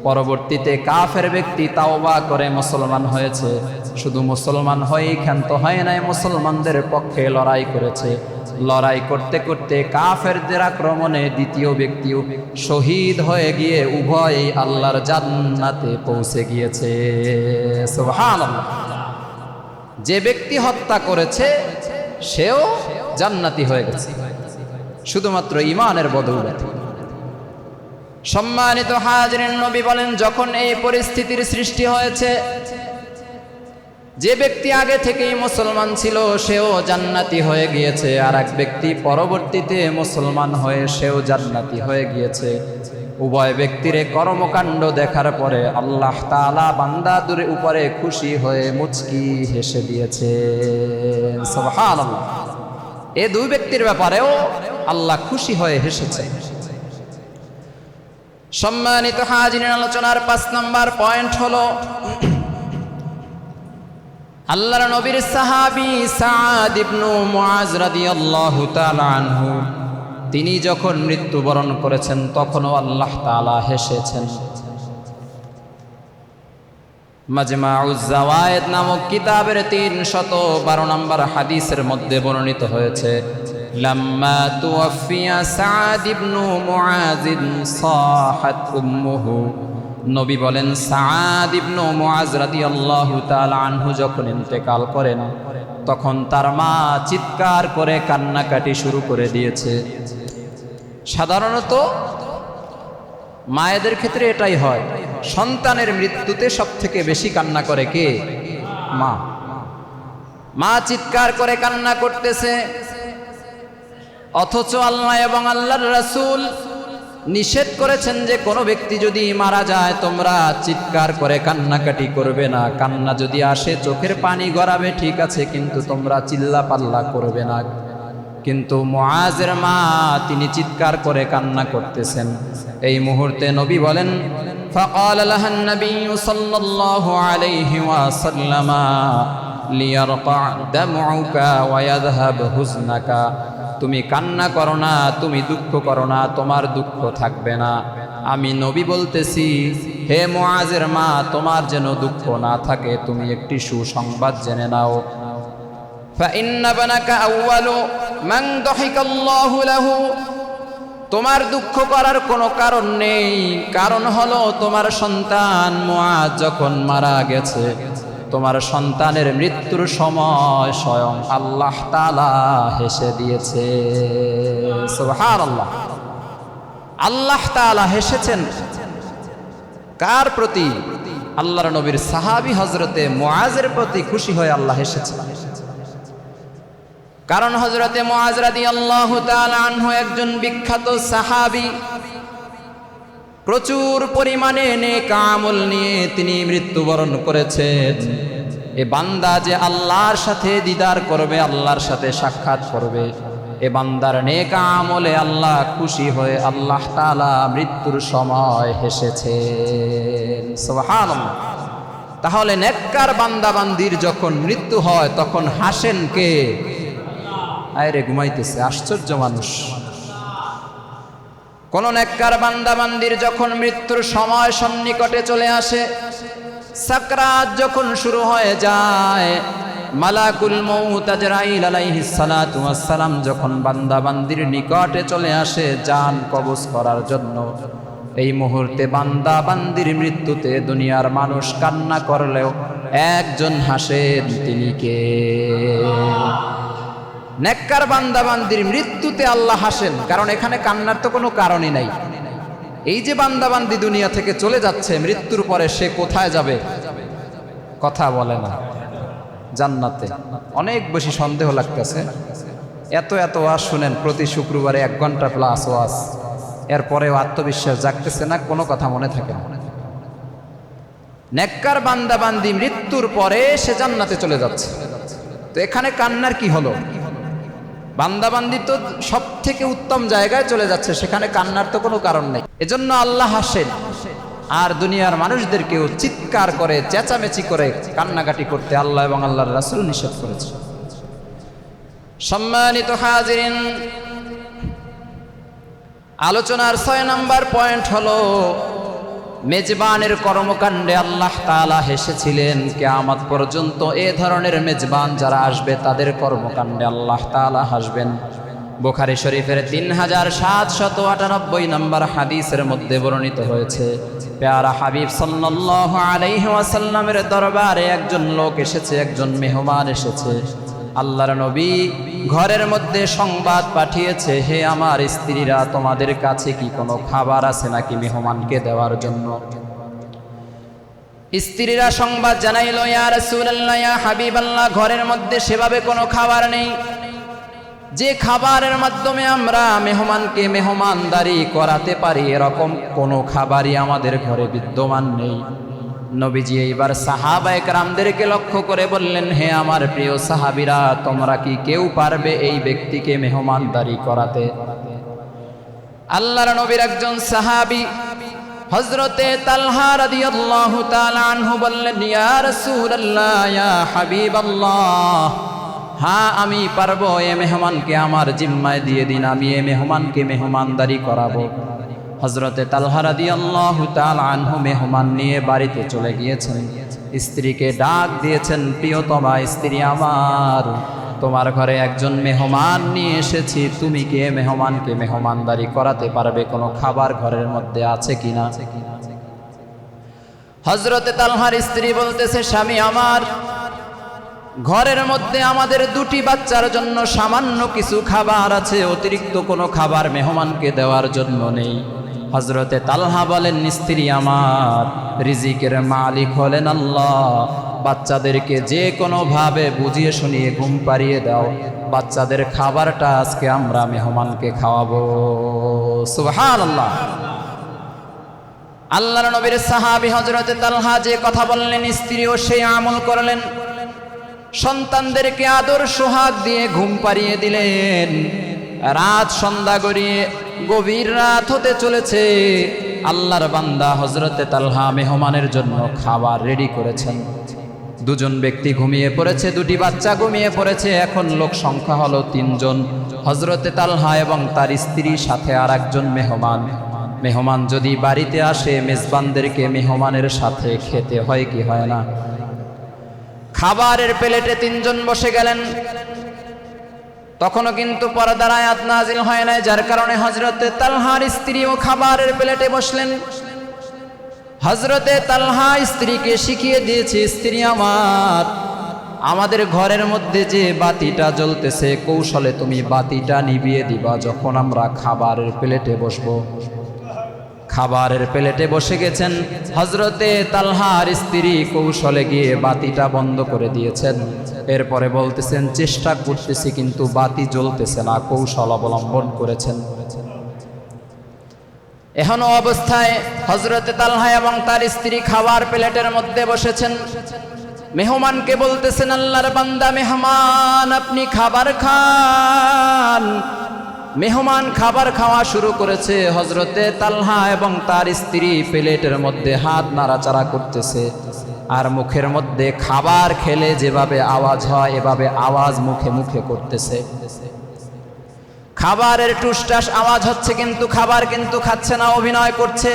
পরবর্তীতে কাফের ব্যক্তি তাওবা করে মুসলমান হয়েছে। শুধু মুসলমান হয়েই ক্ষান্ত হয় নাই, মুসলমানদের পক্ষে লড়াই করেছে, লড়াই করতে করতে কাফেরদের আক্রমণে দ্বিতীয় ব্যক্তিও শহীদ হয়ে গিয়ে উভয়ই আল্লাহর জান্নাতে পৌঁছে গিয়েছে। সুবহানাল্লাহ। যে ব্যক্তি হত্যা করেছে সেও জান্নাতি হয়ে গেছে শুধুমাত্র ঈমানের বদৌলতে। সম্মানিত হাজিরিন, নবী বলেন যখন এই পরিস্থিতির সৃষ্টি হয়েছে, যে ব্যক্তি আগে থেকেই মুসলমান ছিল সেও জান্নাতি হয়ে গিয়েছে, আর এক ব্যক্তি পরবর্তীতে মুসলমান হয়ে সেও জান্নাতি হয়ে গিয়েছে। উভয় ব্যক্তির কর্মকাণ্ড দেখার পরে আল্লাহ তাআলা বান্দাদের উপরে খুশি হয়ে মুচকি হেসে দিয়েছে। সুবহানাল্লাহ। এই দুই ব্যক্তির ব্যাপারেও আল্লাহ খুশি হয়ে হেসেছে। সম্মানিত হাজিরিন, আলোচনার 5 নম্বর পয়েন্ট হলো আল্লাহর নবীর সাহাবী সাদ ইবনে মুআজ রাদিয়াল্লাহু তাআলা আনহু, তিনি যখন মৃত্যুবরণ করেছেন তখনও আল্লাহ তাআলা হেসেছেন। মাজমাউজ জাওয়ায়েদ নামক কিতাবের 312 নম্বর হাদিসের মধ্যে বর্ণিত হয়েছে, লাম্মা তুওয়াফিয়া সাদ ইবনে মুআজ সাহাত উম্মুহু, নবী বলেন সাদ ইবনে মুআজ রাদিয়াল্লাহু তাআলা আনহু যখন ইন্তেকাল করেন তখন তার মা চিৎকার করে কান্নাকাটি শুরু করে দিয়েছে। সাধারণত মায়েদের ক্ষেত্রে এটাই হয়, সন্তানের মৃত্যুতে সবথেকে বেশি কান্না করে কে? মা। মা চিৎকার করে কান্না করতেছে, অথচ আল্লাহ এবং আল্লাহর রাসূল নিষেধ করেছেন যে কোনো ব্যক্তি যদি মারা যায় তোমরা চিৎকার করে কান্নাকাটি করবে না, কান্না যদি আসে চোখের পানি গড়াবে ঠিক আছে, কিন্তু তোমরা চিল্লা পাল্লা করবে না। কিন্তু মুআজের মা তিনি চিৎকার করে কান্না করতেছেন। এই মুহূর্তে নবী বলেন, ফাকাল লাহান নবী সাল্লাল্লাহু আলাইহি ওয়াসাল্লাম লিয়ারকা দামউকা ওয়া ইয়াযহাব হুজনাকা, তুমি কান্না করো না, তুমি দুঃখ করো না, তোমার দুঃখ থাকবে না। আমি নবী বলতেছি, হে মুআজের মা, তোমার যেন দুঃখ না থাকে, তুমি একটি সুসংবাদ জেনে নাও। ফাইন্না বানাকা আউয়ালু মান দাহিকাল্লাহু লাহু, তোমার দুঃখ করার কোনো কারণ নেই, কারণ হলো তোমার সন্তান মুআজ যখন মারা গেছে, তোমার সন্তানের মৃত্যুর সময় স্বয়ং আল্লাহ তাআলা হেসে দিয়েছে। সুবহানাল্লাহ। আল্লাহ তাআলা হেসেছেন কার প্রতি? আল্লাহর নবীর সাহাবী হযরতে মুআজের প্রতি খুশি হয়ে আল্লাহ হেসেছেন। কারণ হযরতে মুআজ রাদিয়াল্লাহু তাআলা আনহু একজন বিখ্যাত সাহাবী, প্রচুর পরিমাণে নেক আমল নিয়ে তিনি মৃত্যুবরণ করেছেন। এ বান্দা যে আল্লাহর সাথে দিদার করবে, আল্লাহর সাথে সাক্ষাৎ করবে, এ বান্দার নেক আমলে আল্লাহ খুশি হয়ে আল্লাহ তাআলা মৃত্যুর সময় হেসেছেন। সুবহানাল্লাহ। তাহলে নেককার বান্দা বান্দির যখন মৃত্যু হয় তখন হাসেন কে? আরে ঘুমাইতেছে, আশ্চর্য মানুষ। কোন নেককার বান্দা বান্দির যখন মৃত্যুর সময় সন্নিকটে চলে আসে, সাকরাত যখন শুরু হয়ে যায়, মালাকুল মউত আজরাইল আলাইহিস সালাতু ওয়াস সালাম যখন বান্দা বান্দির নিকটে চলে আসে জান কবজ করার জন্য, এই মুহূর্তে বান্দা বান্দির মৃত্যুতে দুনিয়ার মানুষ কান্না করলেও একজন হাসেন, তিনি কে? নেককার বান্দা বান্দির মৃত্যুতে আল্লাহ হাসেন, কারণ এখানে কান্নার তো কোনো কারণই নাই। এই যে বান্দা বান্দি দুনিয়া থেকে চলে যাচ্ছে, মৃত্যুর পরে সে কোথায় যাবে? কথা বলে না, জান্নাতে। অনেক বেশি সন্দেহ লাগতেছে। এত এত ওয়াজ শুনেন, প্রতি শুক্রবারে 1 ঘন্টা প্লাস ওয়াজ, এরপরেও আত্মবিশ্বাস জাগতেছে না, কোনো কথা মনে থাকে না। নেককার বান্দা বান্দি মৃত্যুর পরে সে জান্নাতে চলে যাচ্ছে, তো এখানে কান্নার কি হলো? বান্দাবান্দি তো সব থেকে উত্তম জায়গায় চলে যাচ্ছে, সেখানে কান্নার তো কোনো কারণ নেই। এজন্য আল্লাহ হাসেন, আর দুনিয়ার মানুষদেরকেও চিৎকার করে চেঁচামেচি করে কান্নাকাটি করতে আল্লাহ এবং আল্লাহর রাসূল নিষেধ করেছে। সম্মানিত হাজিরিন, আলোচনার 6 নম্বর পয়েন্ট হলো মেজবানের কর্মকাণ্ডে আল্লাহ তাআলা হেসেছিলেন। কিয়ামত পর্যন্ত এ ধরনের মেজবান যারা আসবে তাদের কর্মকাণ্ডে আল্লাহ তাআলা হাসবেন। বুখারী শরীফের 3798 নম্বর হাদিসের মধ্যে বর্ণিত হয়েছে, প্যারা হাবিব সাল্লাল্লাহু আলাইহি ওয়াসাল্লামের দরবারে একজন লোক এসেছে, একজন মেহমান এসেছে। আল্লাহর নবী ঘরের মধ্যে সংবাদ পাঠিয়েছে, হে আমার স্ত্রীরা, তোমাদের কাছে কি কোনো খাবার আছে নাকি মেহমানকে দেওয়ার জন্য? স্ত্রীরা সংবাদ জানাইল, ইয়া রাসূলুল্লাহ, ইয়া হাবিবাল্লাহ, ঘরের মধ্যে সেভাবে কোনো খাবার নেই যে খাবারের মাধ্যমে আমরা মেহমানকে মেহমানদারি করাতে পারি, এরকম কোনো খাবারই আমাদের ঘরে বিদ্যমান নেই। নবীজি এইবার সাহাবায়ে কেরামদেরকে লক্ষ্য করে বললেন, হে আমার প্রিয় সাহাবীরা, তোমরা কি কেউ পারবে এই ব্যক্তিকে মেহমানদারি করাতে? আল্লাহর নবীর একজন সাহাবী হযরতে তালহা রাদিয়াল্লাহু তাআলা আনহু বললেন, ইয়া রাসূলুল্লাহ, ইয়া হাবিবাল্লাহ, হ্যাঁ আমি পারবো, এ মেহমানকে আমার জিম্মায় দিয়ে দিন, আমি এ মেহমানকে মেহমানদারি করাবো। হযরতে তালহা রাদিয়াল্লাহু তাআলা আনহু মেহমান নিয়ে বাড়িতে চলে গিয়েছেন। স্ত্রীকে ডাক দিয়েছেন, প্রিয়তমা স্ত্রী আমার, তোমার ঘরে একজন মেহমান নিয়ে এসেছি, তুমি কি এ মেহমানকে মেহমানদারি করাতে পারবে? কোনো খাবার ঘরের মধ্যে আছে কিনা? হযরতে তালহার স্ত্রী বলতেছে, স্বামী আমার, ঘরের মধ্যে আমাদের দুটি বাচ্চার জন্য সামান্য কিছু খাবার আছে, অতিরিক্ত কোনো খাবার মেহমানকে দেওয়ার জন্য নেই। হযরতে তালহা বলেন, স্ত্রী আমার, রিজিকের মালিক হলেন আল্লাহ, বাচ্চাদেরকে যে কোনোভাবে বুঝিয়ে শুনিয়ে ঘুম পাড়িয়ে দাও, বাচ্চাদের খাবারটা আজকে আমরা মেহমানকে খাওয়াবো। সুবহানাল্লাহ। আল্লাহর নবীর সাহাবী হযরতে তালহা যে কথা বললেন, স্ত্রীও সেই আমল করলেন। সন্তানদেরকে আদর সোহাগ দিয়ে ঘুম পাড়িয়ে দিলেন। রাত সন্ধ্যা গড়িয়ে গভীর রাত হতে চলেছে, আল্লাহর বান্দা হযরতে তালহা মেহমানের জন্য খাবার রেডি করেছেন। দুজন ব্যক্তি ঘুমিয়ে পড়েছে, দুটি বাচ্চা ঘুমিয়ে পড়েছে। এখন লোক সংখ্যা হলো 3 জন, হযরতে তালহা এবং তার স্ত্রীর সাথে আর একজন মেহমান। মেহমান যদি বাড়িতে আসে, মেজবানদেরকে মেহমানের সাথে খেতে হয় কি হয় না? খাবারের প্লেটে 3 জন বসে গেলেন। তখনও কিন্তু পর্দার আয়াত নাজিল হয় নাই, যার কারণে হযরতে তালহার স্ত্রীও খাবারের প্লেটে বসলেন। হযরতে তালহা স্ত্রীকে শিখিয়ে দিয়েছে, স্ত্রী আমার, আমাদের ঘরের মধ্যে যে বাতিটা জ্বলতেছে, কৌশলে তুমি বাতিটা নিভিয়ে দিবা যখন আমরা খাবারের প্লেটে বসবো। খাবারের প্লেটে বসে গেছেন, হযরতে তালহার স্ত্রী কৌশলে গিয়ে বাতিটা বন্ধ করে দিয়েছেন। এরপরে বলতেছেন, চেষ্টা করতেছি কিন্তু বাতি জ্বলতেছে না, কৌশল অবলম্বন করেছেন। এখনো অবস্থায় হযরতে তালহা এবং তার স্ত্রী খাবার প্লেটের মধ্যে বসেছেন। মেহমানকে বলতেছেন, আল্লাহর বান্দা মেহমান, আপনি খাবার খান। মেহমান খাবার খাওয়া শুরু করেছে। হযরতে তালহা এবং তার স্ত্রী প্লেটের মধ্যে হাত নাড়াচাড়া করতেছে, আর মুখের মধ্যে খাবার খেলে যেভাবে আওয়াজ হয়, এভাবে আওয়াজ মুখে মুখে করতেছে। খাবারের টুসটাস আওয়াজ হচ্ছে, কিন্তু খাবার কিন্তু খাচ্ছে না, অভিনয় করছে।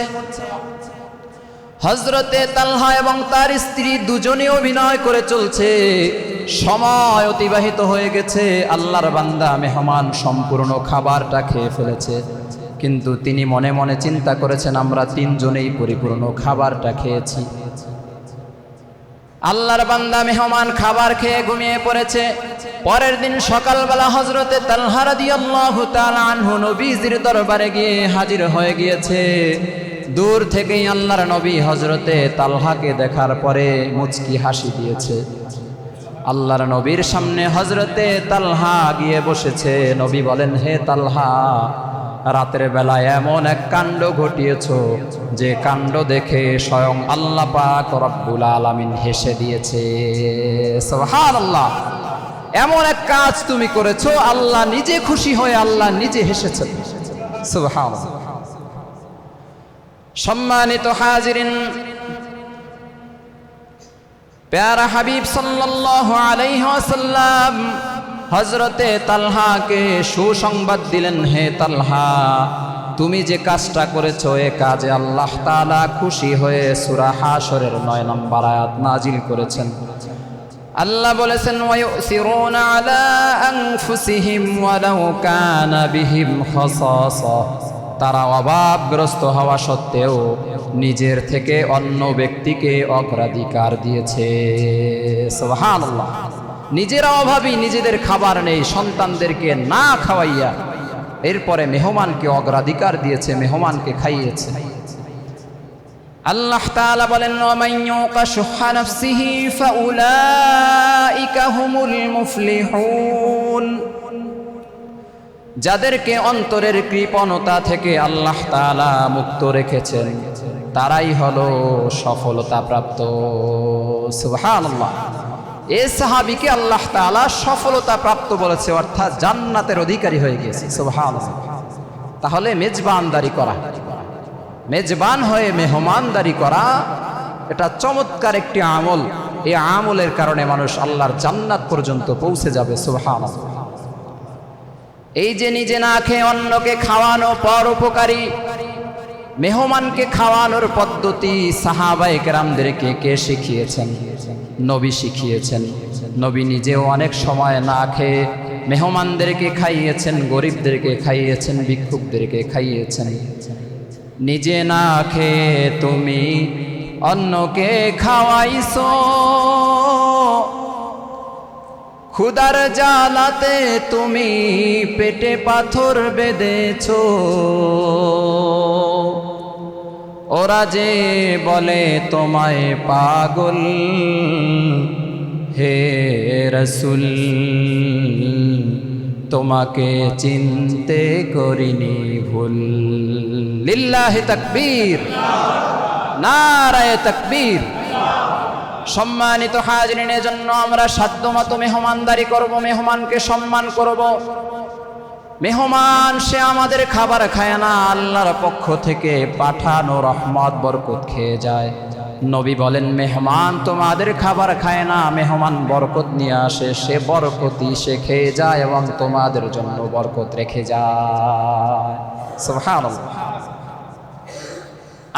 হযরতে তালহা এবং তার স্ত্রী দুজনে অভিনয় করে চলছে। সময় অতিবাহিত হয়ে গেছে। আল্লাহর বান্দা মেহমান সম্পূর্ণ খাবারটা খেয়ে ফেলেছে, কিন্তু তিনি মনে মনে চিন্তা করেছেন, আমরা 3 জনেই পরিপূর্ণ খাবারটা খেয়েছি। আল্লাহর বান্দা মেহমান খাবার খেয়ে ঘুমিয়ে পড়েছে। পরের দিন সকালবেলা হযরতে তালহা রাদিয়াল্লাহু তাআলা আনহু নবীজির দরবারে গিয়ে হাজির হয়ে গিয়েছে। দূর থেকেই আল্লাহর নবী হযরতে তালহাকে দেখার পরে মুচকি হাসি দিয়েছে। আল্লাহর নবীর সামনে হযরতে তালহা গিয়ে বসেছে। নবী বলেন, হে তালহা, রাতের বেলায় এমন এক কাণ্ড ঘটিয়েছো যে কাণ্ড দেখে স্বয়ং আল্লাহ পাক রব্বুল আলামিন হেসে দিয়েছে। সুবহানাল্লাহ। এমন এক কাজ তুমি করেছো, আল্লাহ নিজে খুশি হয়ে আল্লাহ নিজে হেসেছেন। সুবহানাল্লাহ। সম্মানিত হাজিরিন, প্যারা হাবিব সাল্লাল্লাহু আলাইহি ওয়াসাল্লাম হযরতে তালহাকে সুসংবাদ দিলেন, হে তালহা, তুমি যে কাজটা করেছো, এ কাজে আল্লাহ তাআলা খুশি হয়ে সূরা হাশরের 9 নম্বর আয়াত নাজিল করেছেন। আল্লাহ বলেছেন ওয়ায়ুসিরুনা আলা আনফুসিহিম ওয়ালাউ কানা বিহিম খাসাসা, তারা অভাবগ্রস্ত হওয়া সত্ত্বেও নিজের থেকে অন্য ব্যক্তিকে অগ্রাধিকার দিয়েছে। সুবহানাল্লাহ। নিজেরা অভাবী, নিজেদের খাবার নেই, সন্তানদেরকে না খাওয়াইয়া এরপরে মেহমানকে অগ্রাধিকার দিয়েছে, মেহমানকে খাইয়েছে। আল্লাহ তাআলা বলেন ওয়ামান ইউকা শুহা নাফসিহি ফাউলাইকা হুমুল মুফলিহুন, যাদেরকে অন্তরের কৃপণতা থেকে আল্লাহ তাআলা মুক্ত রেখেছেন তারাই হলো সফলতা প্রাপ্ত। সুবহানাল্লাহ। এই সাহাবীকে আল্লাহ তাআলা সফলতা প্রাপ্ত বলেছে, অর্থাৎ জান্নাতের অধিকারী হয়ে গেছে। সুবহানাল্লাহ। তাহলে মেজবানদারি করা, মেজবান হয়ে মেহমানদারি করা, এটা চমৎকার একটি আমল। এই আমলের কারণে মানুষ আল্লাহর জান্নাত পর্যন্ত পৌঁছে যাবে। সুবহানাল্লাহ। এই যে নিজে না খেয়ে অন্যকে খাওয়ানো পরোপকারী, মেহমানকে খাওয়ানোর পদ্ধতি সাহাবায়ে কেরামদেরকে কে শিখিয়েছেন? নবী শিখিয়েছেন। নবী নিজেও অনেক সময় না খেয়ে মেহমানদেরকে খাইয়েছেন, গরিবদেরকে খাইয়েছেন, ভিক্ষুকদেরকে খাইয়েছেন। নিজে না খেয়ে তুমি অন্যকে খাওয়াইছো, ক্ষুধার জ্বালাতে তুমি পেটে পাথর বেঁধেছো। ওরা যে বলে তোমায় পাগল, হে রাসূল তোমাকে চিনতে করিনি ভুল। লিল্লাহি তাকবীর, নারায়ে তাকবীর। সম্মানিত হাজিরিনের জন্য আমরা সাধ্যমতো মেহমানদারি করব, মেহমানকে সম্মান করব। মেহমান সে আমাদের খাবার খায় না, আল্লাহর পক্ষ থেকে পাঠানো রহমত বরকত খেয়ে যায়। নবী বলেন মেহমান তোমাদের খাবার খায় না, মেহমান বরকত নিয়ে আসে, সে বরকতই সে খেয়ে যায় এবং তোমাদের জন্য বরকত রেখে যায়। সুবহানাল্লাহ।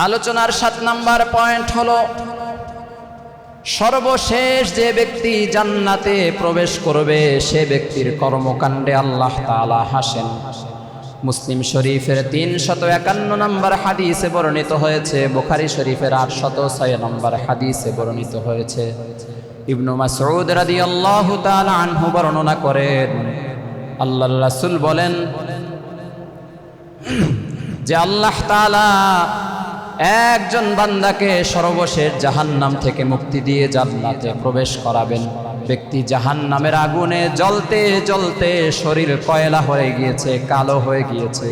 আলোচনার 7 নাম্বার পয়েন্ট হলো সর্বশেষ যে ব্যক্তি জান্নাতে প্রবেশ করবে সে ব্যক্তির কর্মকাণ্ডে আল্লাহ তাআলা হাসেন। মুসলিম শরীফের 351 নম্বর হাদিসে বর্ণিত হয়েছে, বুখারী শরীফের 806 নম্বর হাদিসে বর্ণিত হয়েছে। ইবনু মাসউদ রাদিয়াল্লাহু তাআলা আনহু বর্ণনা করেন, আল্লাহর রাসূল বলেন যে আল্লাহ তাআলা একজন বান্দাকে সর্বশেষ জাহান্নাম থেকে মুক্তি দিয়ে জান্নাতে প্রবেশ করাবেন। ব্যক্তি জাহান্নামের আগুনে জ্বলতে জ্বলতে শরীর কয়লা হয়ে গিয়েছে, কালো হয়ে গিয়েছে।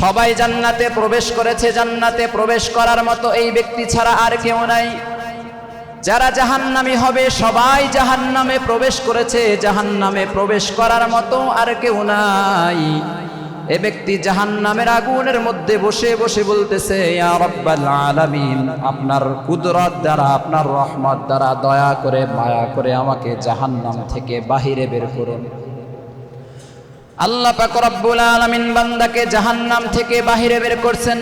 সবাই জান্নাতে প্রবেশ করেছে, জান্নাতে প্রবেশ করার মতো এই ব্যক্তি ছাড়া আর কেউ নাই। যারা জাহান্নামী হবে সবাই জাহান্নামে প্রবেশ করেছে, জাহান্নামে প্রবেশ করার মতো আর কেউ নাই। এ ব্যক্তি জাহান্নামের আগুনের মধ্যে বসে বসে বলতেছে, ইয়া রাব্বাল আলামিন, আপনার কুদরত দ্বারা, আপনার রহমত দ্বারা দয়া করে মায়া করে আমাকে জাহান্নাম থেকে বাহিরে বের করুন। আল্লাহ পাক রব্বুল আলামিন বান্দাকে জাহান্নাম থেকে বাহিরে বের করছেন,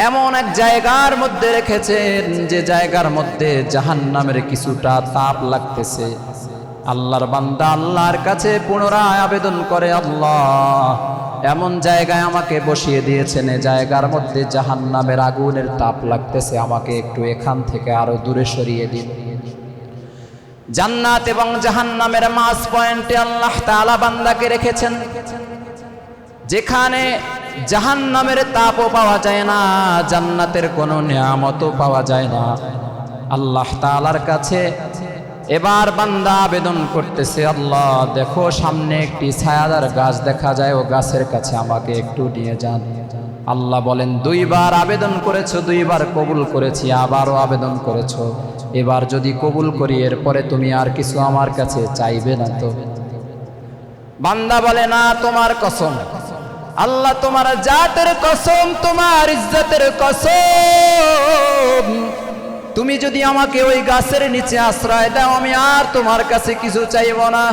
এমন এক জায়গার মধ্যে রেখেছেন যে জায়গার মধ্যে জাহান্নামের কিছুটা তাপ লাগতেছে। আল্লাহর বান্দা আল্লাহর কাছে পুনরায় আবেদন করে, আল্লাহ এমন জায়গায় আমাকে বসিয়ে দিয়েছেন, এই জায়গার মধ্যে জাহান্নামের আগুনের তাপ লাগতেছে, আমাকে একটু এখান থেকে আরো দূরে সরিয়ে দিন। জান্নাত এবং জাহান্নামের মাঝ পয়েন্টে আল্লাহ তাআলা বান্দাকে রেখেছেন, যেখানে জাহান্নামের তাপও পাওয়া যায় না, জান্নাতের কোনো নিয়ামতও পাওয়া যায় না। আল্লাহ তাআলার কাছে এবার বান্দা আবেদন করতেছে, আল্লাহ দেখো সামনে একটি ছায়াদার গাছ দেখা যায়, ও গাছের কাছে আমাকে একটু নিয়ে যান। আল্লাহ বলেন, 2 বার আবেদন করেছো, 2 বার কবুল করেছি, আবারও আবেদন করেছো, এবার যদি কবুল করি এরপরে তুমি আর কিছু আমার কাছে চাইবে না তো? বান্দা বলে, না তোমার কসম, আল্লাহ তোমার জাতের কসম, তোমার ইজ্জতের কসম, তুমি যদি আমাকে ওই গাছের নিচে আশ্রয় দাও আমি আর তোমার কাছে কিছু চাইব না।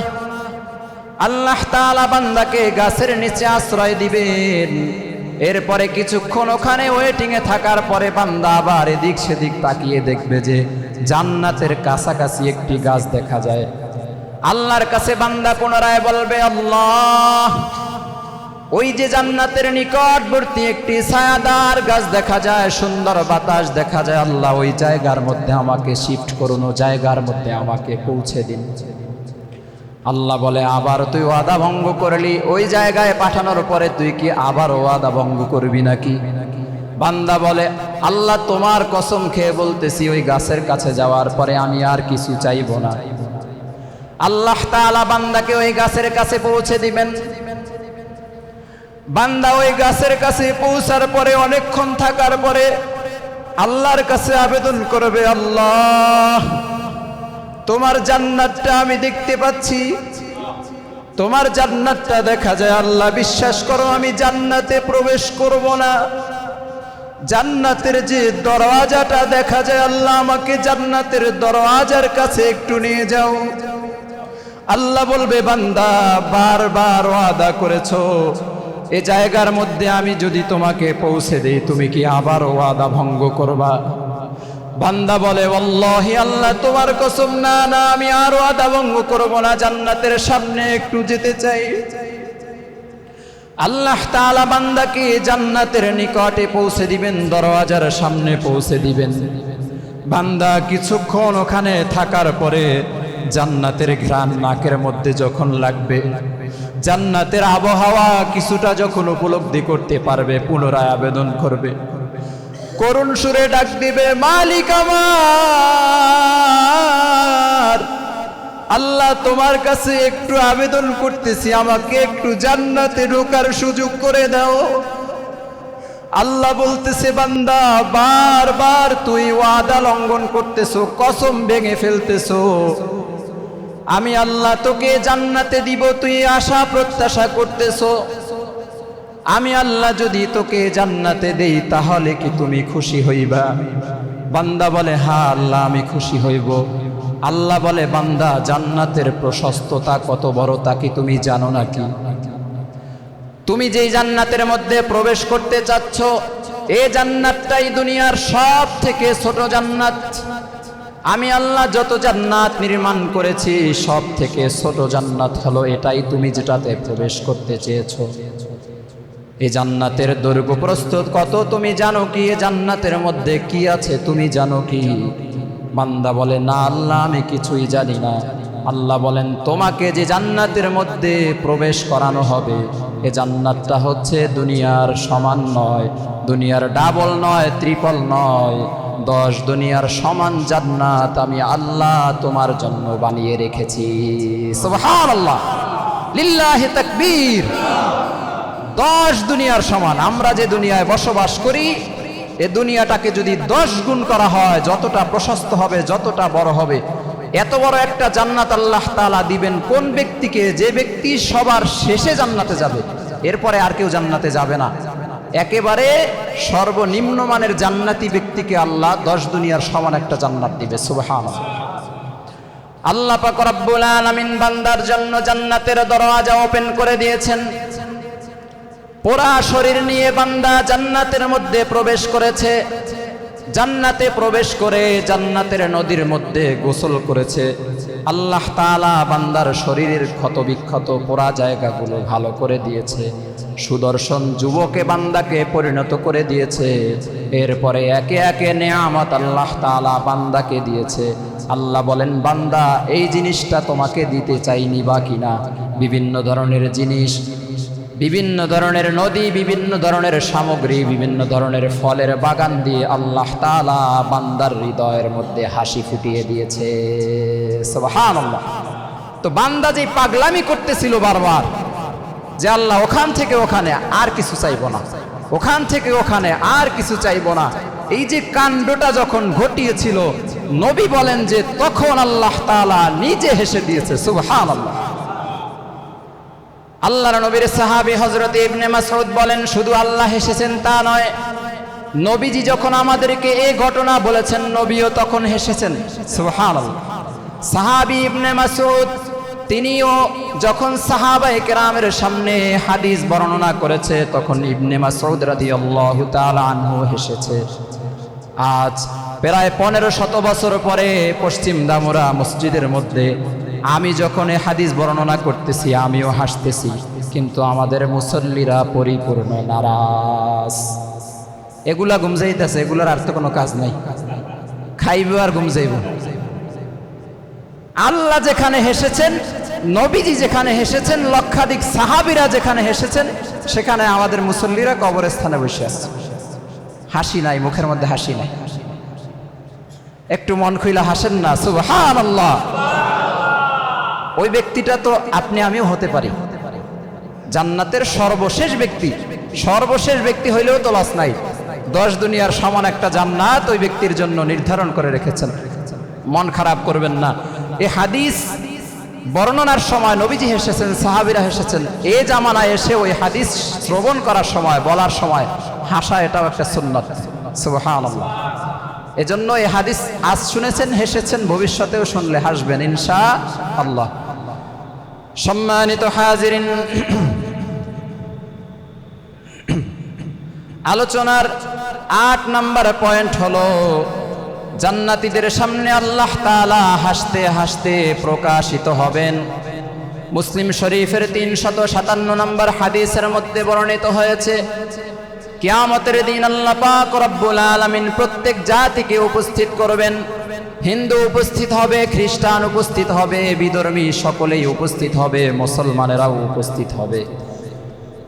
আল্লাহ তাআলা বান্দাকে গাছের নিচে আশ্রয় দিবেন। এরপরে কিছুক্ষণ ওখানে ওয়েটিং এ থাকার পরে বান্দা আবার এদিক সেদিক তাকিয়ে দেখবে যে জান্নাতের কাছাকাছি একটি গাছ দেখা যায়। আল্লাহর কাছে বান্দা পুনরায় বলবে, আল্লাহ, ওই যে জান্নাতের নিকটবর্তী একটি ছায়াদার গাছ দেখা যায়, সুন্দর বাতাস দেখা যায়, আল্লাহ ওই জায়গার মধ্যে আমাকে শিফট করুন, ও জায়গার মধ্যে আমাকে পৌঁছে দিন। আল্লাহ বলে, আবার তুই ওয়াদা ভঙ্গ করলি, ওই জায়গায় পাঠানোর পরে তুই কি আবার ওয়াদা ভঙ্গ করবি নাকি? বান্দা বলে, আল্লাহ তোমার কসম খেয়ে বলতেছি, ওই গাছের কাছে যাওয়ার পরে আমি আর কিছু চাইব না। আল্লাহ তাআলা বান্দাকে ওই গাছের কাছে পৌঁছে দিবেন। বান্দা ওই গাছের কাছে পৌঁছার পরে অনেকক্ষণ থাকার পরে আল্লাহর কাছে আবেদন করবে, আল্লাহ, তোমার জান্নাতটা আমি দেখতে পাচ্ছি, তোমার জান্নাতটা দেখা যায়। আল্লাহ, বিশ্বাস করো আমি জান্নাতে প্রবেশ করব না। জান্নাতের যে দরওয়াজাটা দেখা যায়, আল্লাহ আমাকে জান্নাতের দরওয়াজার কাছে একটু নিয়ে যাও। আল্লাহ বলবে, বান্দা, বারবার ওয়াদা করেছো, এই জায়গার মধ্যে আমি যদি তোমাকে পৌঁছে দেই, তুমি কি আবার ওয়াদা ভঙ্গ করবা? বান্দা বলে, ওয়াল্লাহি আল্লাহ তোমার কসম, না না, আমি আর ওয়াদা ভঙ্গ করব না, জান্নাতের সামনে একটু যেতে চাই। আল্লাহ তাআলা বান্দাকে জান্নাতের নিকটে পৌঁছে দিবেন, দরওয়াজার সামনে পৌঁছে দিবেন। বান্দা কিছুক্ষণ ওখানে থাকার পরে জান্নাতের ঘ্রাণ নাকের মধ্যে যখন লাগবে, জান্নাতের আবহাওয়া কিছুটা যখন উপলব্ধি করতে পারবে, পুনরায় আবেদন করবে, করুণ সুরে ডাক দিবে, মালিক আমার, আল্লাহ তোমার কাছে একটু আবেদন করতেছি, আমাকে একটু জান্নাতে ঢোকার সুযোগ করে দাও। আল্লাহ বলতেছে, বান্দা, বারবার তুই ওয়াদা লঙ্ঘন করতেছো, কসম ভেঙে ফেলতেছো। আমি আল্লাহ তোকে জান্নাতে দিব, তুই আশা প্রত্যাশা করতেছো। আমি আল্লাহ যদি তোকে জান্নাতে দেই, তাহলে কি তুমি খুশি হইবা? বান্দা বলে, হ্যাঁ আল্লাহ, আমি খুশি হইব। আল্লাহ বলে, বান্দা, জান্নাতের প্রশস্ততা কত বড় তা কি তুমি জানো নাকি? তুমি যেই জান্নাতের মধ্যে প্রবেশ করতে চাচ্ছ, এই জান্নাতটাই দুনিয়ার সব থেকে ছোট জান্নাত। আমি আল্লাহ যত জান্নাত নির্মাণ করেছি, সব থেকে ছোট জান্নাত হলো এটাই, তুমি যেটাতে প্রবেশ করতে চেয়েছো। এই জান্নাতের দৈর্ঘ্য প্রস্থ কত তুমি জানো কি? এই জান্নাতের মধ্যে কি আছে তুমি জানো কি? বান্দা বলে, না আল্লাহ, আমি কিছুই জানি না। আল্লাহ বলেন, তোমাকে যে জান্নাতের মধ্যে প্রবেশ করানো হবে, এই জান্নাতটা হচ্ছে দুনিয়ার সমান নয়, দুনিয়ার ডাবল নয়, ট্রিপল নয়, 10 দুনিয়ার সমান জান্নাত আমি আল্লাহ তোমার জন্য বানিয়ে রেখেছি। সুবহানাল্লাহ, লিল্লাহি তাকবীর। 10 দুনিয়ার সমান। আমরা যে দুনিয়ায় বসবাস করি, এ দুনিয়াটাকে যদি 10 গুণ করা হয়, যতটা প্রশস্ত হবে, যতটা বড় হবে, এত বড় একটা জান্নাত আল্লাহ তাআলা দিবেন কোন ব্যক্তিকে? যে ব্যক্তি সবার শেষে জান্নাতে যাবে, এরপরে আর কেউ জান্নাতে যাবে না। একেবারে সর্বনিম্ন মানের জান্নাতি ব্যক্তিকে আল্লাহ 10 দুনিয়ার সমান একটা জান্নাত দিবে। সুবহানাল্লাহ। আল্লাহ পাক রব্বুল আলামিন বান্দার জন্য জান্নাতের দরওয়াজা ওপেন করে দিয়েছেন। পুরা শরীর নিয়ে বান্দা জান্নাতের মধ্যে প্রবেশ করেছে। জান্নাতে প্রবেশ করে জান্নাতের নদীর মধ্যে গোসল করেছে। আল্লাহ তাআলা বান্দার শরীরের ক্ষত বিক্ষত পোড়া জায়গাগুলো ভালো করে দিয়েছে। সুদর্শন যুবকে বান্দাকে পরিণত করে দিয়েছে। এরপরে একে একে নেয়ামত আল্লাহ তাআলা বান্দাকে দিয়েছে। আল্লাহ বলেন, বান্দা, এই জিনিসটা তোমাকে দিতে চাইনি বা কিনা? বিভিন্ন ধরনের জিনিস, বিভিন্ন ধরনের নদী, বিভিন্ন ধরনের সামগ্রী, বিভিন্ন ধরনের ফলের বাগান দিয়ে আল্লাহ তাআলা বান্দার হৃদয়ের মধ্যে হাসি ফুটিয়ে দিয়েছে। সুবহানাল্লাহ। তো বান্দা যে পাগলামি করতেছিল বারবার, যে আল্লাহ ওখান থেকে ওখানে আর কিছু চাইবো না, ওখান থেকে ওখানে আর কিছু চাইবো না, এই যে কাণ্ডটা যখন ঘটিয়েছিল, নবী বলেন যে তখন আল্লাহ তাআলা নিজে হেসে দিয়েছে। সুবহানাল্লাহ। আল্লাহর নবীর সাহাবী হযরত ইবনে মাসউদ বলেন, শুধু আল্লাহ হেসেছেন তা নয়, নবীজি যখন আমাদেরকে এই ঘটনা বলেছেন, নবীও তখন হেসেছেন। সুবহানাল্লাহ। সাহাবী ইবনে মাসউদ তিনিও যখন সাহাবায়ে কেরামের সামনে হাদিস বর্ণনা করেছে, তখন ইবনে মাসউদ রাদিয়াল্লাহু তাআলা আনহু হেসেছে। আজ প্রায় 1500 বছর পরে পশ্চিম দামুরা মসজিদের মধ্যে আমি যখন এই হাদিস বর্ণনা করতেছি আমিও হাসতেছি, কিন্তু আমাদের মুসল্লিরা পরিপূর্ণ নারাজ। এগুলা গুমজাইতেছে, এগুলার আর তো কোনো কাজ নাই, খাইব আর গুমজাইব। আল্লাহ যেখানে হেসেছেন, নবীজি যেখানে হেসেছেন, লক্ষাধিক সাহাবীরা যেখানে হেসেছেন, সেখানে আমাদের মুসল্লিরা কবরস্থানে বসে আছে, হাসি নাই, মুখের মধ্যে হাসি নাই। একটু মন খুইলা হাসেন না, সুবহানাল্লাহ। ওই ব্যক্তিটা তো আপনি আমিও হতে পারি, জান্নাতের সর্বশেষ ব্যক্তি। সর্বশেষ ব্যক্তি হইলেও তো লস নাই, 10 দুনিয়ার সমান একটা জান্নাত ওই ব্যক্তির জন্য নির্ধারণ করে রেখেছেন। মন খারাপ করবেন না। এই হাদিস বর্ণনার সময় নবীজি হেসেছেন, সাহাবীরা হেসেছেন। এই জামানায় এসে ওই হাদিস শ্রবণ করার সময়, বলার সময় হাসা, এটাও একটা সুন্নাত। সুবহানাল্লাহ। এজন্য এই হাদিস আজ শুনেছেন, হেসেছেন, ভবিষ্যতেও শুনলে হাসবেন ইনশাআল্লাহ। সম্মানিত হাজিরিন, আলোচনার 8 নম্বর পয়েন্ট হলো জান্নাতীদের সামনে আল্লাহ তাআলা হাসতে হাসতে প্রকাশিত হবেন। মুসলিম শরীফের 357 নম্বর হাদিসের মধ্যে বর্ণিত হয়েছে, কিয়ামতের দিন আল্লাহ পাক রব্বুল আলামিন প্রত্যেক জাতিকে উপস্থিত করবেন। হিন্দু উপস্থিত হবে, খ্রিস্টান উপস্থিত হবে, বিধর্মী সকলেই উপস্থিত হবে, মুসলমানেরাও উপস্থিত হবে।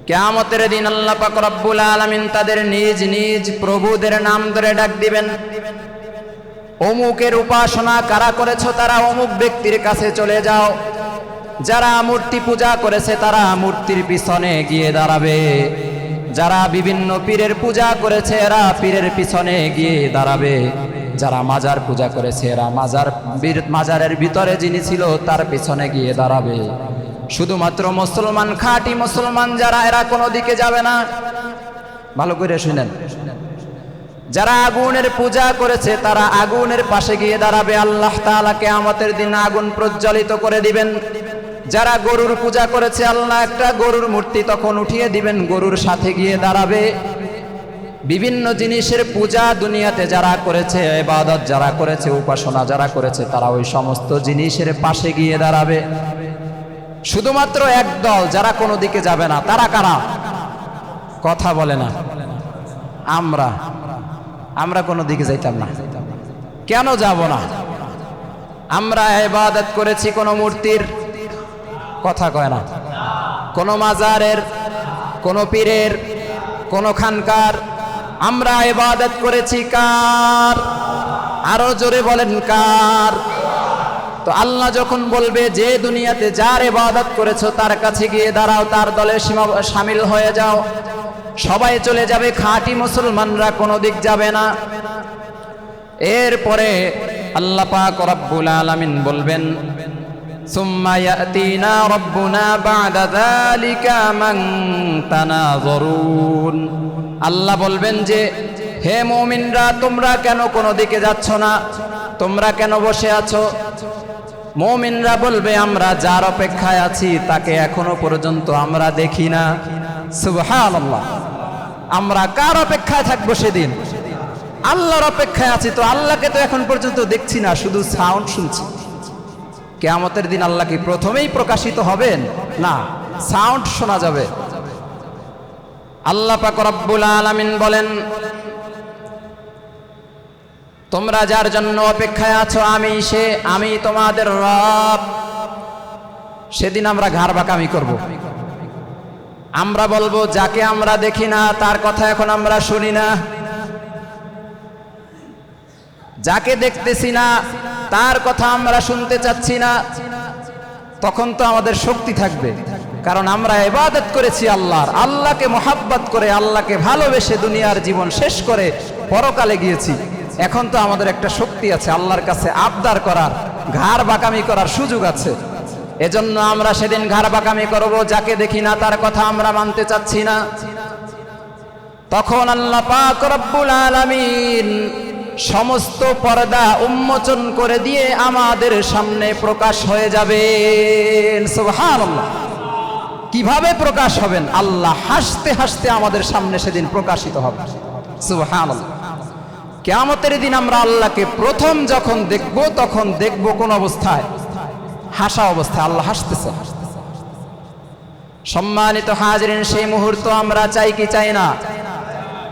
কিয়ামতের দিন আল্লাহ পাক রব্বুল আলামিন তাদের নিজ নিজ প্রভুদের নাম ধরে ডাক দিবেন। অমুকের উপাসনা কারা করেছো, তারা অমুক ব্যক্তির কাছে চলে যাও। যারা মূর্তি পূজা করেছে তারা মূর্তির পিছনে গিয়ে দাঁড়াবে। যারা বিভিন্ন পীরের পূজা করেছে এরা পীরের পিছনে গিয়ে দাঁড়াবে। যারা মাজার পূজা করেছে এরা মাজারের ভিতরে যিনি ছিল তার পিছনে গিয়ে দাঁড়াবে। শুধুমাত্র মুসলমান, খাঁটি মুসলমান যারা, এরা কোনো দিকে যাবে না। ভালো করে শুনেন, যারা আগুনের পূজা করেছে তারা আগুনের পাশে গিয়ে দাঁড়াবে। আল্লাহ তাআলা কিয়ামতের দিন আগুন প্রজ্বলিত করে দিবেন। যারা গরুর পূজা করেছে আল্লাহ একটা গরুর মূর্তি তখন উঠিয়ে দিবেন, গরুর সাথে গিয়ে দাঁড়াবে। বিভিন্ন জিনিসের পূজা দুনিয়াতে যারা করেছে, ইবাদত যারা করেছে, উপাসনা যারা করেছে, তারা ওই সমস্ত জিনিসের পাশে গিয়ে দাঁড়াবে। শুধুমাত্র এক দল যারা কোনো দিকে যাবে না, তারা কারা? কথা বলে না। আমরা কোনো দিকে যাইতাম না। কেন যাব না? আমরা ইবাদত করেছি কোনো মূর্তির, কথা কয় না, কোনো মাজারের, কোনো পীরের, কোনো খানকার। আমরা ইবাদত করেছি কার? আরো জোরে বলেন কার? তো আল্লাহ যখন বলবে যে দুনিয়াতে যার ইবাদত করেছো তার কাছে গিয়ে দাঁড়াও, তার দলে শামিল হয়ে যাও, সবাই চলে যাবে, খাঁটি মুসলমানরা কোনো দিক যাবে না। এরপরে আল্লাহ পাক রব্বুল আলামিন বলবেন, সুম্মা ইয়াতিনা রব্বুনা বা'দা যালিকা মান তানাযুরুন। আল্লাহ বলবেন যে হে মুমিনরা, তোমরা কেন কোনো দিকে যাচ্ছ না? তোমরা কেন বসে আছো? মুমিনরা বলবে আমরা যার অপেক্ষায় আছি তাকে এখনো পর্যন্ত আমরা দেখি না। সুবহানাল্লাহ। আমরা কার অপেক্ষায় থাকবো সেদিন? আল্লাহর অপেক্ষায় আছি। তো আল্লাহকে তো এখন পর্যন্ত দেখছি না, শুধু সাউন্ড শুনছি। কিয়ামতের দিন আল্লাহ কি প্রথমেই প্রকাশিত হবেন? না, সাউন্ড শোনা যাবে। আল্লাহ পাক রব্বুল আলামিন বলেন, তোমরা যার জন্য অপেক্ষায় আছো আমি তোমাদের রব। সেদিন আমরা ঘাড় বাঁকামি করব। আমরা বলবো যাকে আমরা দেখি না তার কথা এখন আমরা শুনি না, যাকে দেখতেছি না তার কথা আমরা শুনতে চাচ্ছি না। তখন তো আমাদের শক্তি থাকবে, কারণ আমরা ইবাদত করেছি আল্লাহর, আল্লাহকে মোহাব্বত করে, আল্লাহকে ভালোবেসে দুনিয়ার জীবন শেষ করে পরকালে গিয়েছি। এখন তো আমাদের একটা শক্তি আছে, আল্লাহর কাছে আবদার করার, ঘাড় বাঁকামি করার সুযোগ আছে। এজন্য আমরা সেদিন ঘাড় বাঁকামি করব, যাকে দেখি না তার কথা আমরা মানতে চাচ্ছি না। তখন আল্লাহ পাক রব্বুল আলামিন সমস্ত পর্দা উন্মোচন করে দিয়ে আমাদের সামনে প্রকাশ হয়ে যাবেন। সুবহানাল্লাহ। কিভাবে প্রকাশ হবেন? আল্লাহ হাসতে হাসতে আমাদের সামনে সেদিন প্রকাশিত হবে। সুবহানাল্লাহ। কিয়ামতের দিন আমরা আল্লাহকে প্রথম যখন দেখব তখন দেখব কোন অবস্থায়? হাসা অবস্থায়। আল্লাহ হাসতেছে। সম্মানিত হাজিরিন, সেই মুহূর্ত আমরা চাই কি চাই না?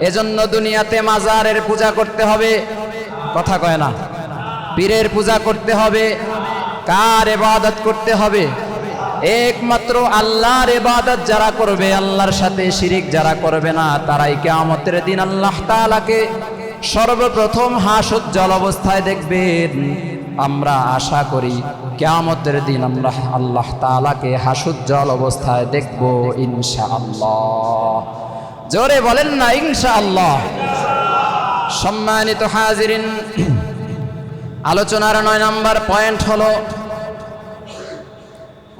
এজন্য দুনিয়াতে মাজারের পূজা করতে হবে, কথা কয় না। পীরের পূজা করতে হবে। কার ইবাদত করতে হবে? একমাত্র আল্লাহর ইবাদত যারা করবে, আল্লাহর সাথে শিরিক যারা করবে না, তারাই কিয়ামতের দিন আল্লাহ তাআলাকে সর্বপ্রথম হাস্যোজ্জ্বল অবস্থায় দেখবেন। আমরা আশা করি কিয়ামতের দিন আমরা আল্লাহ তাআলাকে হাস্যোজ্জ্বল অবস্থায় দেখব ইনশাআল্লাহ। জোরে বলেন না ইনশাআল্লাহ। সম্মানিত হাজিরিন, আলোচনার 9 নম্বর পয়েন্ট হলো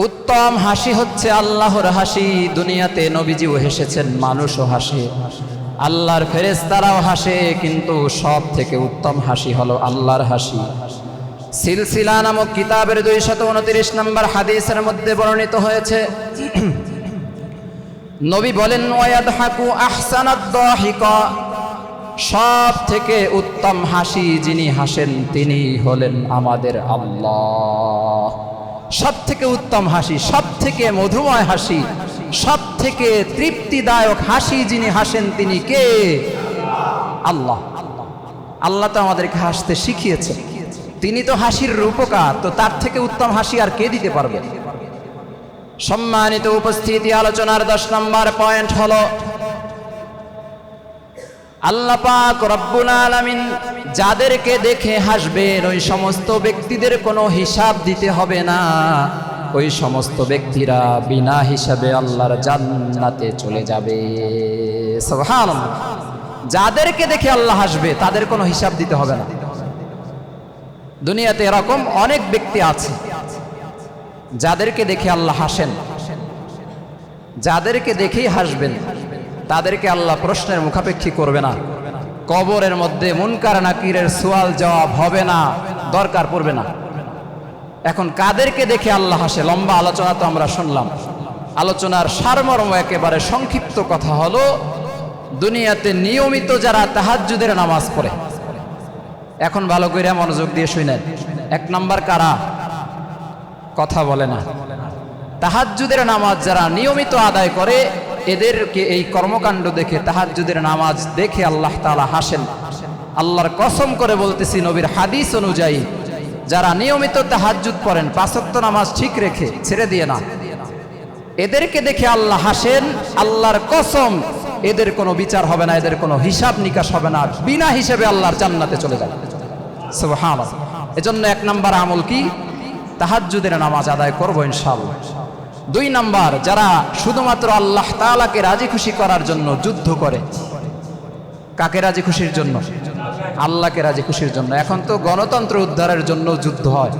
উত্তম হাসি হচ্ছে আল্লাহর হাসি। দুনিয়াতে নবীজিও হেসেছেন, মানুষও হাসে, আল্লাহর ফেরেশতারাও হাসে, কিন্তু সব থেকে উত্তম হাসি হলো আল্লাহর হাসি। সিলসিলা নামক কিতাবের 229 নম্বর হাদিসের মধ্যে বর্ণিত হয়েছে, নবী বলেন, ওয়ায়াদহাকু আহসানাদ দাহিকা, সব থেকে উত্তম হাসি যিনি হাসেন তিনি হলেন আমাদের আল্লাহ। সব থেকে উত্তম হাসি, সব থেকে মধুময় হাসি, সব থেকে তৃপ্তিদায়ক হাসি যিনি হাসেন তিনি কে? আল্লাহ। আল্লাহ তো আমাদেরকে হাসতে শিখিয়েছেন, তিনি তো হাসির রূপকার, তো তার থেকে উত্তম হাসি আর কে দিতে পারবে? সম্মানিত উপস্থিতি, আলোচনার 10 নম্বর পয়েন্ট হলো আল্লাহ পাক রব্বুল আলামিন যাদেরকে দেখে হাসবেন ওই সমস্ত ব্যক্তিদের কোনো হিসাব দিতে হবে না। ওই সমস্ত ব্যক্তিরা বিনা হিসাবে আল্লাহর জান্নাতে চলে যাবে। সুবহানাল্লাহ। যাদেরকে দেখে আল্লাহ হাসবে তাদের কোনো হিসাব দিতে হবে না। দুনিয়াতে এরকম অনেক ব্যক্তি আছে যাদেরকে দেখে আল্লাহ হাসেন, যাদেরকে দেখেই হাসবেন, তাদেরকে আল্লাহ প্রশ্নের মুখাপেক্ষী করবে না। কবরের মধ্যে মুনকার নাকিরের সওয়াল জবাব হবে না, দরকার পড়বে না। এখন কাদেরকে দেখে আল্লাহ হাসে? লম্বা আলোচনা তো আমরা শুনলাম। আলোচনার সারমর্ম একেবারে সংক্ষিপ্ত কথা হলো, দুনিয়াতে নিয়মিত যারা তাহাজ্জুদের নামাজ পড়ে, এখন ভালো করে মনোযোগ দিয়ে শুনেন। 1 নাম্বার কারা? কথা বলে না। তাহাজ্জুদের নামাজ যারা নিয়মিত আদায় করে, এদেরকে এই কর্মকাণ্ড দেখে, তাহাজ্জুদের নামাজ দেখে আল্লাহ তাআলা হাসেন। আল্লাহর কসম করে বলতেছি, নবীর হাদিস অনুযায়ী যারা নিয়মিত তাহাজ্জুদ পড়েন, 5 ওয়াক্ত নামাজ ঠিক রেখে, ছেড়ে দিয়ে না, এদেরকে দেখে আল্লাহ হাসেন। আল্লাহর কসম, এদের কোনো বিচার হবে না, এদের কোনো হিসাব নিকাশ হবে না, বিনা হিসেবে আল্লাহর জান্নাতে চলে যাবে। সুবহানাল্লাহ। এজন্য 1 নাম্বার আমল কি? তাহাজ্জুদের নামাজ আদায় করব ইনশাআল্লাহ। 2 নাম্বার, যারা শুধুমাত্র আল্লাহ তাআলাকে রাজি খুশি করার জন্য যুদ্ধ করে। কাকে রাজি খুশির জন্য? আল্লাহকে রাজি খুশির জন্য। এখন তো গণতন্ত্র উদ্ধারের জন্য যুদ্ধ হয়।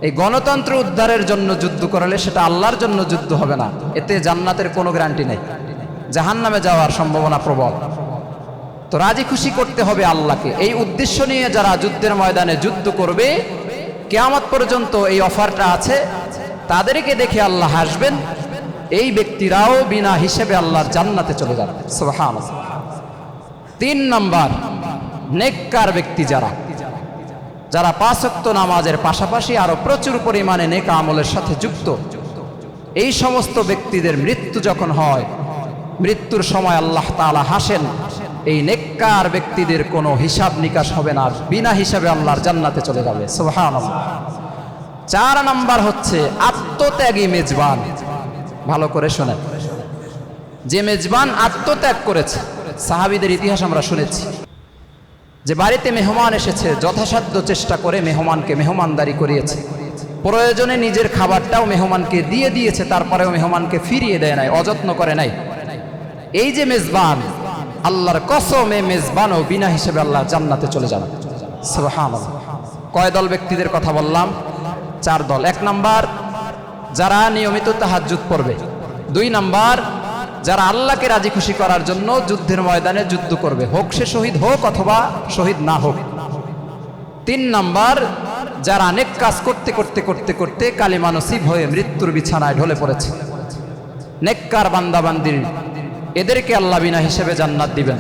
এই গণতন্ত্র উদ্ধারের জন্য যুদ্ধ করলে সেটা আল্লাহর জন্য যুদ্ধ হবে না, এতে জান্নাতের কোনো গ্যারান্টি নেই, জাহান্নামে যাওয়ার সম্ভাবনা প্রবল। তো রাজি খুশি করতে হবে আল্লাহকে। এই উদ্দেশ্য নিয়ে যারা যুদ্ধের ময়দানে যুদ্ধ করবে, কিয়ামত পর্যন্ত এই অফারটা আছে, তাদেরকে দেখে আল্লাহ হাসবেন। এই ব্যক্তিরাও বিনা হিসেবে আল্লাহর জান্নাতে চলে যাবে। সুবহানাল্লাহ। 3 নাম্বার, নেককার ব্যক্তি যারা, যারা 5 ওয়াক্ত নামাজের পাশাপাশি আরো প্রচুর পরিমাণে নেক আমলের সাথে যুক্ত, এই সমস্ত ব্যক্তিদের মৃত্যু যখন হয়, মৃত্যুর সময় আল্লাহ তাআলা হাসেন। এই নেককার ব্যক্তিদের কোনো হিসাব নিকাশ হবে না, বিনা হিসাবে আল্লাহর জান্নাতে চলে যাবে। সুবহানাল্লাহ। 4 নাম্বার হচ্ছে আত্মত্যাগী মেজবান। ভালো করে শোনেন, যে মেজবান আত্মত্যাগ করেছে, সাহাবীদের ইতিহাস আমরা শুনেছি, যে বাড়িতে মেহমান এসেছে, যথাসাধ্য চেষ্টা করে মেহমানকে মেহমানদারি করিয়েছে, প্রয়োজনে নিজের খাবারটাও মেহমানকে দিয়ে দিয়েছে, তারপরেও মেহমানকে ফিরিয়ে দেয় নাই, অযত্ন করে নাই। এই যে মেজবান, আল্লাহর কসম, এই মেজবানও বিনা হিসেবে আল্লাহ জান্নাতে চলে যাবে। সুবহানাল্লাহ। কয় দল ব্যক্তিদের কথা বললাম? 4 দল। 1 নাম্বার, যারা নিয়মিত তাহাজ্জুদ পড়বে। 2 নাম্বার, যারা আল্লাহকে রাজি খুশি করার জন্য যুদ্ধের ময়দানে যুদ্ধ করবে, হোক সে শহীদ হোক অথবা শহীদ না হোক। 3 নাম্বার, যারা নেক কাজ করতে করতে করতে করতে কালিমা নসিব হয়ে মৃত্যুর বিছানায় ঢলে পড়েছে। নেককার বান্দাবান্দির, এদেরকে আল্লাহ বিনা হিসেবে জান্নাত দিবেন।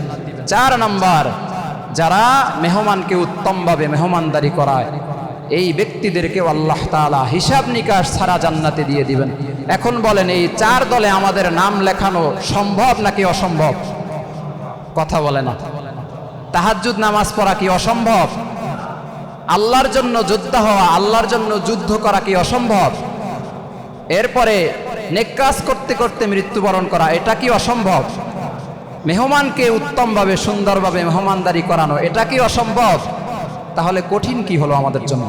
4 নাম্বার, যারা মেহমানকে উত্তমভাবে মেহমানদারি করায় এই ব্যক্তিদেরকেও আল্লাহ তাআলা হিসাব নিকাশ ছাড়া জান্নাতে দিয়ে দিবেন। এখন বলেন, এই 4 দলে আমাদের নাম লেখানো সম্ভব নাকি অসম্ভব? কথা বলে না। তাহাজ্জুদ নামাজ পড়া কি অসম্ভব? আল্লাহর জন্য যোদ্ধা হওয়া, আল্লাহর জন্য যুদ্ধ করা কি অসম্ভব? এরপরে নেক কাজ করতে করতে মৃত্যুবরণ করা, এটা কি অসম্ভব? মেহমানকে উত্তমভাবে সুন্দরভাবে মেহমানদারি করানো, এটা কি অসম্ভব? তাহলে কঠিন কি হলো আমাদের জন্য?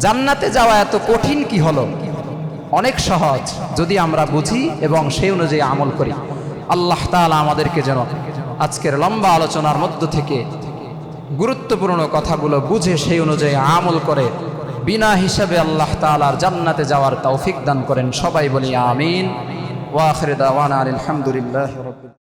জান্নাতে যাওয়া এত কঠিন কি হলো? অনেক সহজ যদি আমরা বুঝি এবং সেই অনুযায়ী আমল করি। আল্লাহ তাআলা আমাদেরকে যেন আজকের লম্বা আলোচনার মধ্য থেকে গুরুত্বপূর্ণ কথাগুলো বুঝে সেই অনুযায়ী আমল করে বিনা হিসাবে আল্লাহ তাআলার জান্নাতে যাওয়ার তৌফিক দান করেন। সবাই বলি আমিন। ওয়া আখিরু দাওয়ানা আলহামদুলিল্লাহি রাব্বিল